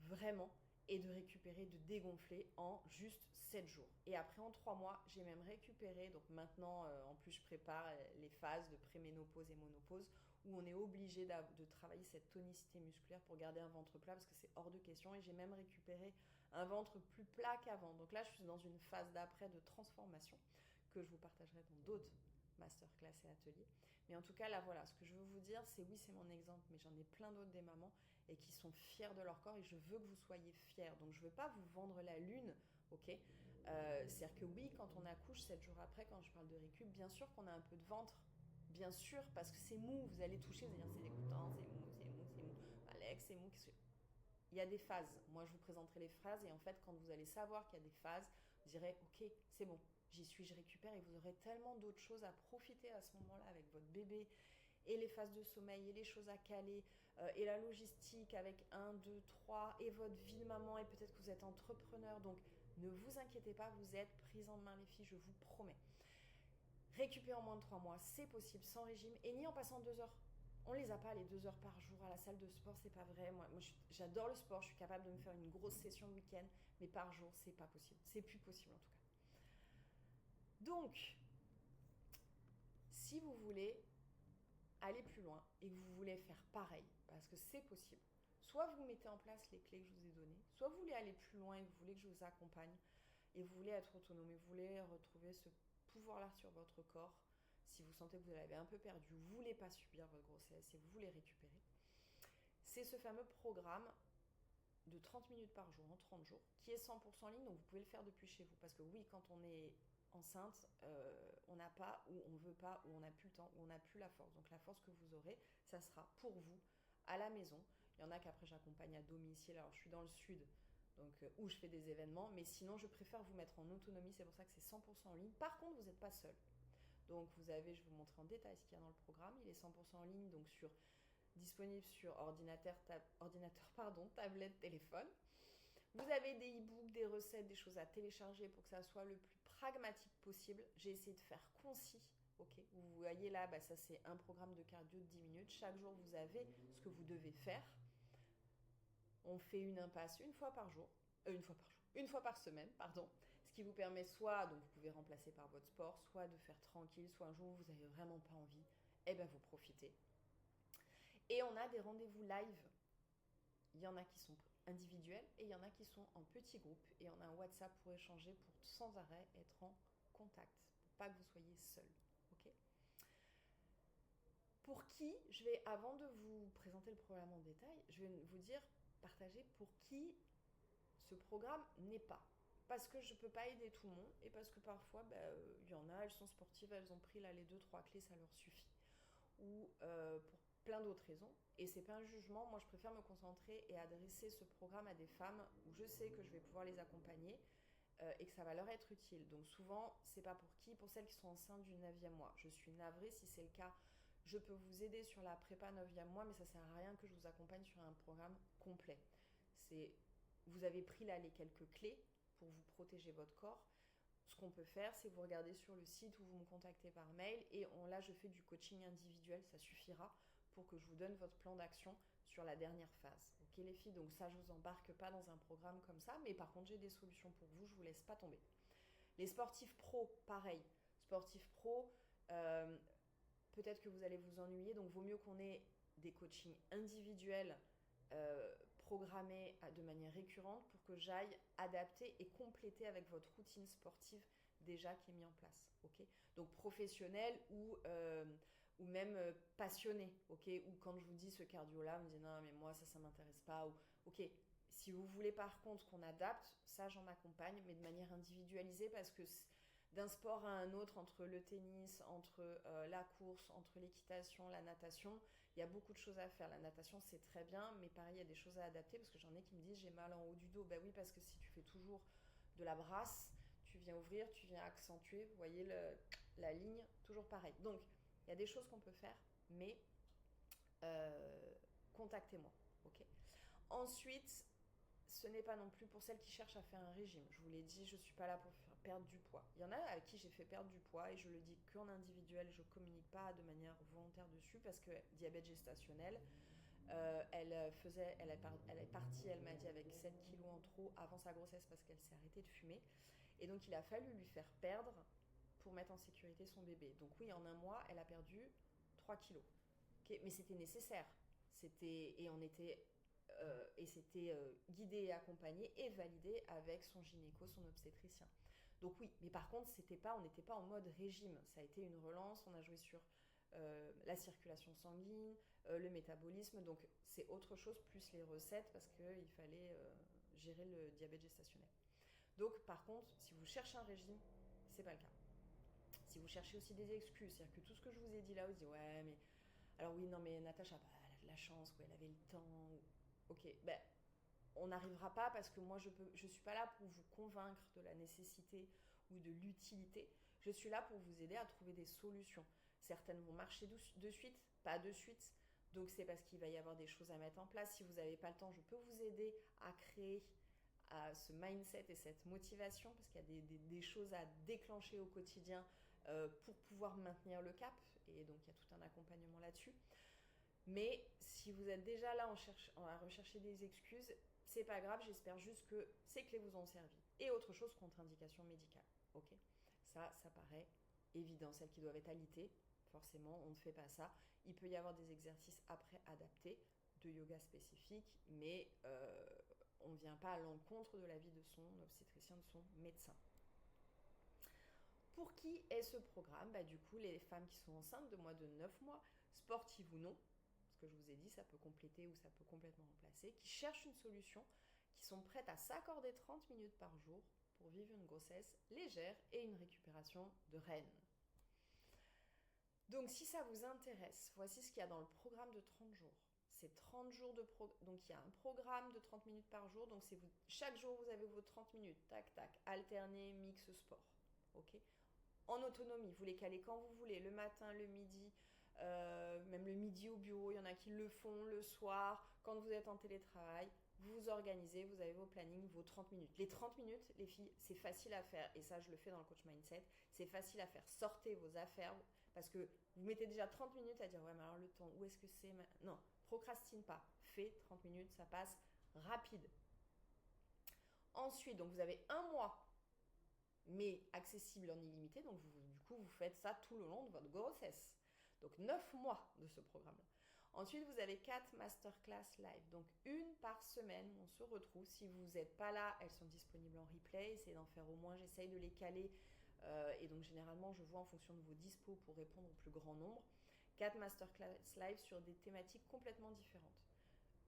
Speaker 1: vraiment et de récupérer, de dégonfler en juste 7 jours. Et après, en 3 mois, j'ai même récupéré. Donc maintenant, en plus, je prépare les phases de préménopause et monopause où on est obligé de travailler cette tonicité musculaire pour garder un ventre plat parce que c'est hors de question. Et j'ai même récupéré un ventre plus plat qu'avant. Donc là, je suis dans une phase d'après de transformation que je vous partagerai dans d'autres masterclass et ateliers. Mais en tout cas, là, voilà, ce que je veux vous dire, c'est oui, c'est mon exemple, mais j'en ai plein d'autres des mamans et qui sont fiers de leur corps et je veux que vous soyez fiers. Donc, je ne veux pas vous vendre la lune, ok. C'est-à-dire que oui, quand on accouche 7 jours après, quand je parle de récup, bien sûr qu'on a un peu de ventre, bien sûr, parce que c'est mou, vous allez toucher, vous allez dire c'est dégoûtant, c'est mou, c'est mou, c'est mou. Alex, c'est mou, il y a des phases. Moi, je vous présenterai les phases et en fait, quand vous allez savoir qu'il y a des phases, vous direz ok, c'est bon, j'y suis, je récupère et vous aurez tellement d'autres choses à profiter à ce moment-là avec votre bébé et les phases de sommeil et les choses à caler et la logistique avec 1, 2, 3 et votre vie de maman et peut-être que vous êtes entrepreneur. Donc, ne vous inquiétez pas, vous êtes prise en main les filles, je vous promets. Récupérer en moins de 3 mois, c'est possible sans régime et ni en passant 2 heures. On les a pas les 2 heures par jour à la salle de sport, c'est pas vrai. Moi j'adore le sport, je suis capable de me faire une grosse session le week-end, mais par jour, c'est pas possible. C'est plus possible en tout cas. Donc, si vous voulez aller plus loin et que vous voulez faire pareil, parce que c'est possible, soit vous mettez en place les clés que je vous ai données, soit vous voulez aller plus loin et vous voulez que je vous accompagne et vous voulez être autonome et vous voulez retrouver ce pouvoir-là sur votre corps, si vous sentez que vous l'avez un peu perdu, vous ne voulez pas subir votre grossesse et vous voulez récupérer, c'est ce fameux programme de 30 minutes par jour en 30 jours qui est 100% en ligne, donc vous pouvez le faire depuis chez vous. Parce que oui, quand on est enceinte, on n'a pas, ou on ne veut pas, ou on n'a plus le temps, ou on n'a plus la force. Donc la force que vous aurez, ça sera pour vous, à la maison. Il y en a qu'après j'accompagne à domicile, alors je suis dans le sud, donc où je fais des événements, mais sinon je préfère vous mettre en autonomie, c'est pour ça que c'est 100% en ligne. Par contre, vous n'êtes pas seul. Donc vous avez, je vais vous montrer en détail ce qu'il y a dans le programme, il est 100% en ligne, donc disponible sur ordinateur, tablette, téléphone. Vous avez des e-books, des recettes, des choses à télécharger pour que ça soit le plus pragmatique possible. J'ai essayé de faire concis. Ok, vous voyez là, ça c'est un programme de cardio de 10 minutes. Chaque jour, vous avez ce que vous devez faire. On fait une impasse une fois par semaine, pardon. Ce qui vous permet soit, donc vous pouvez remplacer par votre sport, soit de faire tranquille, soit un jour où vous n'avez vraiment pas envie, vous profitez. Et on a des rendez-vous live. Il y en a qui sont individuels et il y en a qui sont en petits groupes. Et on a un WhatsApp pour échanger, pour sans arrêt être en contact, pour pas que vous soyez seul. Ok ? Pour qui, avant de vous présenter le programme en détail, je vais vous dire, partager pour qui ce programme n'est pas. Parce que je ne peux pas aider tout le monde et parce que parfois, il y en a, elles sont sportives, elles ont pris là les 2-3 clés, ça leur suffit. Ou pour plein d'autres raisons. Et c'est pas un jugement, moi je préfère me concentrer et adresser ce programme à des femmes où je sais que je vais pouvoir les accompagner et que ça va leur être utile. Donc souvent, c'est pas pour qui ? Pour celles qui sont enceintes du 9e mois. Je suis navrée si c'est le cas. Je peux vous aider sur la prépa 9e mois, mais ça sert à rien que je vous accompagne sur un programme complet. Vous avez pris là les quelques clés pour vous protéger votre corps. ce qu'on peut faire, c'est vous regardez sur le site ou vous me contactez par mail et là, je fais du coaching individuel, ça suffira pour que je vous donne votre plan d'action sur la dernière phase. Ok les filles, donc ça, je ne vous embarque pas dans un programme comme ça, mais par contre, j'ai des solutions pour vous, je ne vous laisse pas tomber. Les sportifs pro, pareil. Sportifs pro, peut-être que vous allez vous ennuyer, donc vaut mieux qu'on ait des coachings individuels programmés de manière récurrente pour que j'aille adapter et compléter avec votre routine sportive déjà qui est mise en place. Okay, donc professionnel ou même passionné. Okay, ou quand je vous dis ce cardio-là, vous me dites non mais moi ça m'intéresse pas. Ou, ok, si vous voulez par contre qu'on adapte, ça j'en accompagne, mais de manière individualisée parce que d'un sport à un autre, entre le tennis, entre la course, entre l'équitation, la natation, il y a beaucoup de choses à faire. La natation, c'est très bien, mais pareil, il y a des choses à adapter parce que j'en ai qui me disent j'ai mal en haut du dos. Ben oui, parce que si tu fais toujours de la brasse, tu viens ouvrir, tu viens accentuer, vous voyez la ligne, toujours pareil. Donc, il y a des choses qu'on peut faire, mais contactez-moi. Okay. Ensuite, ce n'est pas non plus pour celles qui cherchent à faire un régime. Je vous l'ai dit, je ne suis pas là pour faire perdre du poids. Il y en a à qui j'ai fait perdre du poids et je le dis qu'en individuel, je ne communique pas de manière volontaire dessus parce que diabète gestationnel, elle est partie, elle m'a dit, avec 7 kilos en trop avant sa grossesse parce qu'elle s'est arrêtée de fumer. Et donc, il a fallu lui faire perdre pour mettre en sécurité son bébé. Donc oui, en un mois, elle a perdu 3 kilos. Okay, mais c'était nécessaire. Et on était... et c'était guidé et accompagné et validé avec son gynéco, son obstétricien. Donc oui, mais par contre, on n'était pas en mode régime. Ça a été une relance, on a joué sur la circulation sanguine, le métabolisme, donc c'est autre chose, plus les recettes, parce qu'il fallait gérer le diabète gestationnel. Donc par contre, si vous cherchez un régime, c'est pas le cas. Si vous cherchez aussi des excuses, c'est-à-dire que tout ce que je vous ai dit là, vous dites ouais, mais alors oui, non, mais Natacha, elle a de la chance, quoi, elle avait le temps. Ok, ben, on n'arrivera pas parce que moi, je ne suis pas là pour vous convaincre de la nécessité ou de l'utilité. Je suis là pour vous aider à trouver des solutions. Certaines vont marcher de suite, pas de suite. Donc, c'est parce qu'il va y avoir des choses à mettre en place. Si vous n'avez pas le temps, je peux vous aider à créer ce mindset et cette motivation parce qu'il y a des choses à déclencher au quotidien pour pouvoir maintenir le cap. Et donc, il y a tout un accompagnement là-dessus. Mais si vous êtes déjà là à rechercher des excuses, c'est pas grave, j'espère juste que ces clés vous ont servi. Et autre chose, contre-indication médicale. Ok, ça paraît évident. Celles qui doivent être alitées, forcément, on ne fait pas ça. Il peut y avoir des exercices après adaptés, de yoga spécifique, mais on ne vient pas à l'encontre de l'avis de son obstétricien, de son médecin. Pour qui est ce programme ? Du coup, les femmes qui sont enceintes de moins de 9 mois, sportives ou non, que je vous ai dit, ça peut compléter ou ça peut complètement remplacer, qui cherchent une solution, qui sont prêtes à s'accorder 30 minutes par jour pour vivre une grossesse légère et une récupération de reine. Donc si ça vous intéresse, voici ce qu'il y a dans le programme de 30 jours. C'est 30 jours donc il y a un programme de 30 minutes par jour, donc chaque jour vous avez vos 30 minutes, tac tac, alterné, mix sport. Ok ? En autonomie, vous les calez quand vous voulez, le matin, le midi, même le midi au bureau, il y en a qui le font le soir, quand vous êtes en télétravail, vous vous organisez, vous avez vos plannings, vos 30 minutes. Les 30 minutes, les filles, c'est facile à faire, et ça je le fais dans le coach mindset, c'est facile à faire. Sortez vos affaires, parce que vous mettez déjà 30 minutes à dire ouais mais alors le temps, où est-ce que c'est ? Non, procrastine pas, fais 30 minutes, ça passe rapide. Ensuite, donc vous avez un mois mais accessible en illimité, donc du coup vous faites ça tout le long de votre grossesse. Donc 9 mois de ce programme-là. Ensuite, vous avez 4 masterclass live, donc une par semaine, on se retrouve. Si vous n'êtes pas là, elles sont disponibles en replay, essayez d'en faire au moins, j'essaye de les caler, et donc généralement je vois en fonction de vos dispos pour répondre au plus grand nombre. 4 masterclass live sur des thématiques complètement différentes.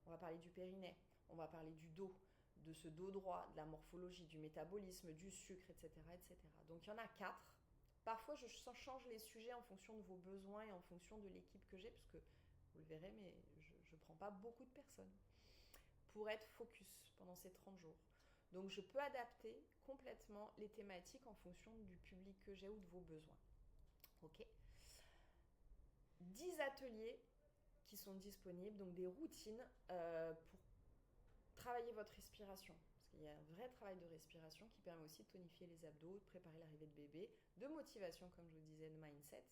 Speaker 1: On va parler du périnée, on va parler du dos, de ce dos droit, de la morphologie, du métabolisme, du sucre, etc. etc. Donc il y en a 4. Parfois, je change les sujets en fonction de vos besoins et en fonction de l'équipe que j'ai, parce que vous le verrez, mais je ne prends pas beaucoup de personnes pour être focus pendant ces 30 jours. Donc je peux adapter complètement les thématiques en fonction du public que j'ai ou de vos besoins. Ok ? 10 ateliers qui sont disponibles, donc des routines pour travailler votre respiration. Parce Il y a un vrai travail de respiration qui permet aussi de tonifier les abdos, de préparer l'arrivée de bébé, de motivation, comme je vous disais, de mindset.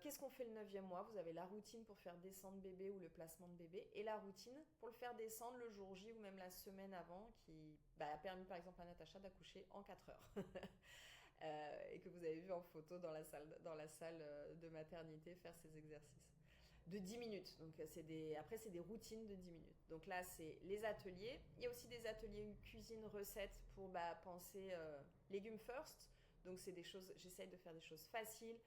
Speaker 1: Qu'est-ce qu'on fait le 9e mois? Vous avez la routine pour faire descendre bébé ou le placement de bébé et la routine pour le faire descendre le jour J ou même la semaine avant qui a permis par exemple à Natacha d'accoucher en 4 heures. Et que vous avez vu en photo dans la salle de maternité faire ces exercices. De 10 minutes. Donc après, c'est des routines de 10 minutes. Donc là, c'est les ateliers. Il y a aussi des ateliers cuisine, recettes pour penser légumes first. Donc c'est des choses, j'essaye de faire des choses faciles,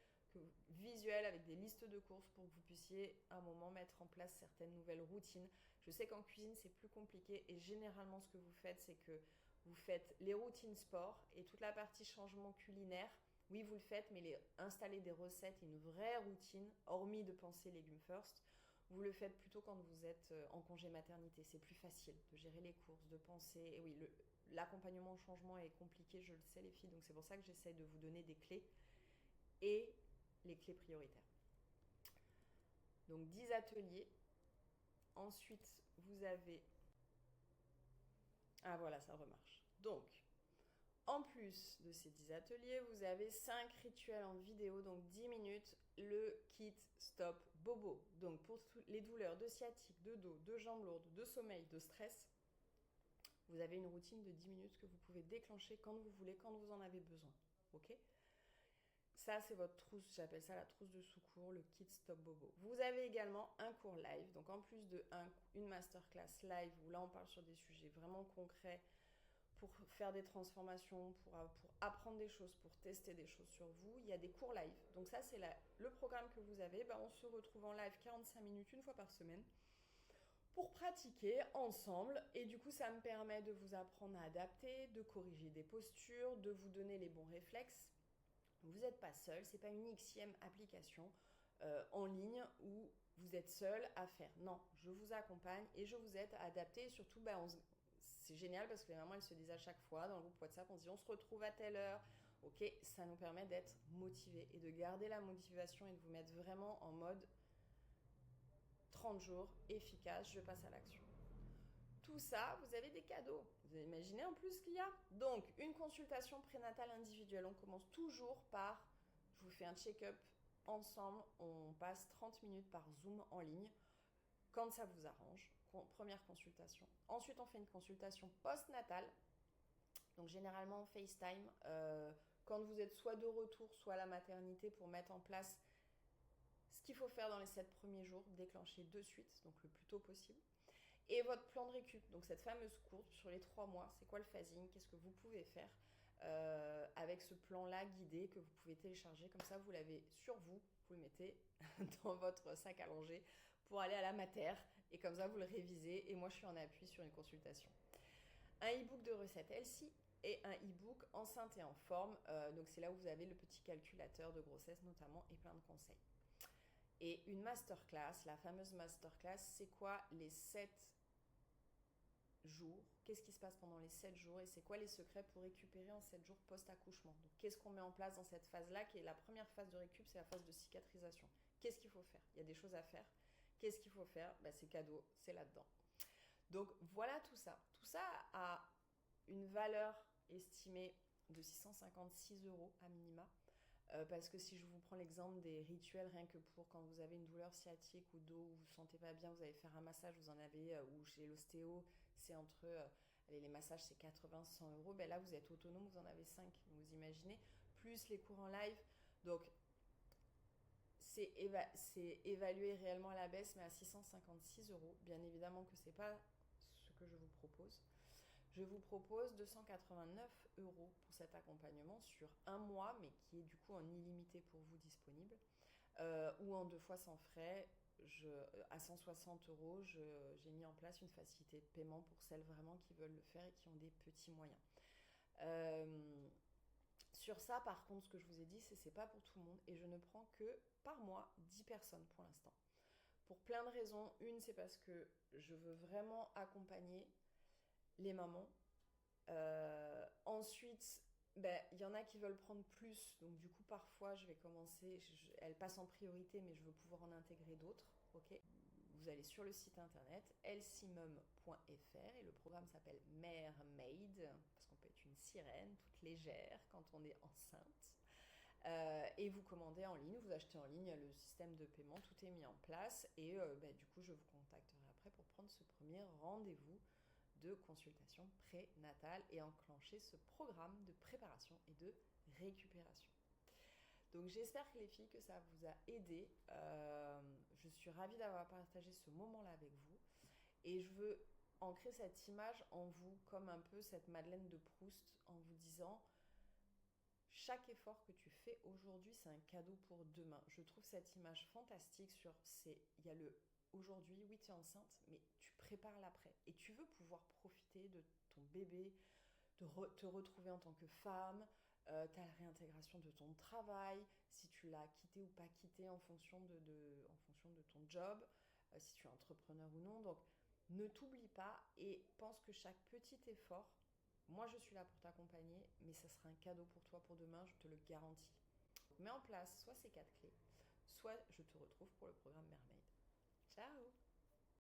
Speaker 1: visuelles, avec des listes de courses pour que vous puissiez à un moment mettre en place certaines nouvelles routines. Je sais qu'en cuisine, c'est plus compliqué et généralement, ce que vous faites, c'est que vous faites les routines sport et toute la partie changement culinaire. Oui, vous le faites, mais installer des recettes, une vraie routine, hormis de penser légumes first, vous le faites plutôt quand vous êtes en congé maternité. C'est plus facile de gérer les courses, de penser. Et oui, l'accompagnement au changement est compliqué, je le sais les filles, donc c'est pour ça que j'essaie de vous donner des clés et les clés prioritaires. Donc 10 ateliers. Ensuite, vous avez... Ah voilà, ça remarche. Donc, en plus de ces 10 ateliers, vous avez 5 rituels en vidéo, donc 10 minutes, le kit stop bobo. Donc pour les douleurs de sciatique, de dos, de jambes lourdes, de sommeil, de stress, vous avez une routine de 10 minutes que vous pouvez déclencher quand vous voulez, quand vous en avez besoin. Ok ? Ça, c'est votre trousse, j'appelle ça la trousse de secours, le kit stop bobo. Vous avez également un cours live, donc en plus de une masterclass live, où là on parle sur des sujets vraiment concrets, pour faire des transformations, pour apprendre des choses, pour tester des choses sur vous. Il y a des cours live. Donc ça, c'est le programme que vous avez. On se retrouve en live 45 minutes, une fois par semaine, pour pratiquer ensemble. Et du coup, ça me permet de vous apprendre à adapter, de corriger des postures, de vous donner les bons réflexes. Vous n'êtes pas seul, ce n'est pas une xème application en ligne où vous êtes seul à faire. Non, je vous accompagne et je vous aide à adapter. Et surtout, c'est génial parce que les mamans, elles se disent à chaque fois dans le groupe WhatsApp, on se dit on se retrouve à telle heure. Ok, ça nous permet d'être motivés et de garder la motivation et de vous mettre vraiment en mode 30 jours efficace, je passe à l'action. Tout ça, vous avez des cadeaux. Vous imaginez en plus ce qu'il y a. Donc, une consultation prénatale individuelle. On commence toujours par, je vous fais un check-up ensemble. On passe 30 minutes par Zoom en ligne, quand ça vous arrange. Première consultation. Ensuite, on fait une consultation post-natale. Donc, généralement, FaceTime, quand vous êtes soit de retour, soit à la maternité, pour mettre en place ce qu'il faut faire dans les 7 premiers jours, déclencher de suite, donc le plus tôt possible. Et votre plan de récup, donc cette fameuse courbe sur les 3 mois, c'est quoi le phasing? Qu'est-ce que vous pouvez faire avec ce plan-là guidé que vous pouvez télécharger? Comme ça, vous l'avez sur vous, vous le mettez dans votre sac à langer pour aller à la mater. Et comme ça, vous le révisez. Et moi, je suis en appui sur une consultation. Un e-book de recettes Elsie et un e-book enceinte et en forme. Donc c'est là où vous avez le petit calculateur de grossesse notamment et plein de conseils. Et une masterclass, la fameuse masterclass, c'est quoi les 7 jours? Qu'est-ce qui se passe pendant les 7 jours? Et c'est quoi les secrets pour récupérer en 7 jours post-accouchement? Donc, qu'est-ce qu'on met en place dans cette phase-là, qui est la première phase de récup, c'est la phase de cicatrisation. Qu'est-ce qu'il faut faire? Il y a des choses à faire. Qu'est-ce qu'il faut faire? C'est cadeau, c'est là-dedans. Donc, voilà tout ça. Tout ça a une valeur estimée de 656 € à minima. Parce que si je vous prends l'exemple des rituels, rien que pour quand vous avez une douleur sciatique ou dos, ou vous ne vous sentez pas bien, vous allez faire un massage, vous en avez, ou chez l'ostéo, c'est entre, les massages c'est 80-100 €, là vous êtes autonome, vous en avez 5, vous imaginez, plus les cours en live, donc c'est évalué réellement à la baisse, mais à 656 €, bien évidemment que ce n'est pas ce que je vous propose. Je vous propose 289 € pour cet accompagnement sur un mois, mais qui est du coup en illimité pour vous disponible, ou en 2 fois sans frais. À 160 €, j'ai mis en place une facilité de paiement pour celles vraiment qui veulent le faire et qui ont des petits moyens. Sur ça, par contre, ce que je vous ai dit, c'est pas pour tout le monde et je ne prends que par mois 10 personnes pour l'instant. Pour plein de raisons. Une, c'est parce que je veux vraiment accompagner les mamans. Ensuite, il y en a qui veulent prendre plus, donc du coup parfois je vais commencer, elles passent en priorité, mais je veux pouvoir en intégrer d'autres. Ok, vous allez sur le site internet elsimum.fr et le programme s'appelle Mermaid, parce qu'on peut être une sirène toute légère quand on est enceinte. Et vous commandez en ligne, vous achetez en ligne, le système de paiement, tout est mis en place. Et du coup, je vous contacterai après pour prendre ce premier rendez-vous de consultation prénatale et enclencher ce programme de préparation et de récupération. Donc j'espère que les filles, que ça vous a aidé. Je suis ravie d'avoir partagé ce moment-là avec vous. Et je veux ancrer cette image en vous comme un peu cette Madeleine de Proust en vous disant chaque effort que tu fais aujourd'hui, c'est un cadeau pour demain. Je trouve cette image fantastique il y a le aujourd'hui, oui tu es enceinte, mais tu prépares l'après. Et tu veux pouvoir profiter de ton bébé, te retrouver en tant que femme, tu as la réintégration de ton travail, si tu l'as quitté ou pas quitté en fonction en fonction de ton job, si tu es entrepreneur ou non. Donc ne t'oublie pas et pense que chaque petit effort, moi je suis là pour t'accompagner, mais ça sera un cadeau pour toi pour demain, je te le garantis. Donc, mets en place soit ces 4 clés, soit je te retrouve pour le programme Mermaid. Ciao!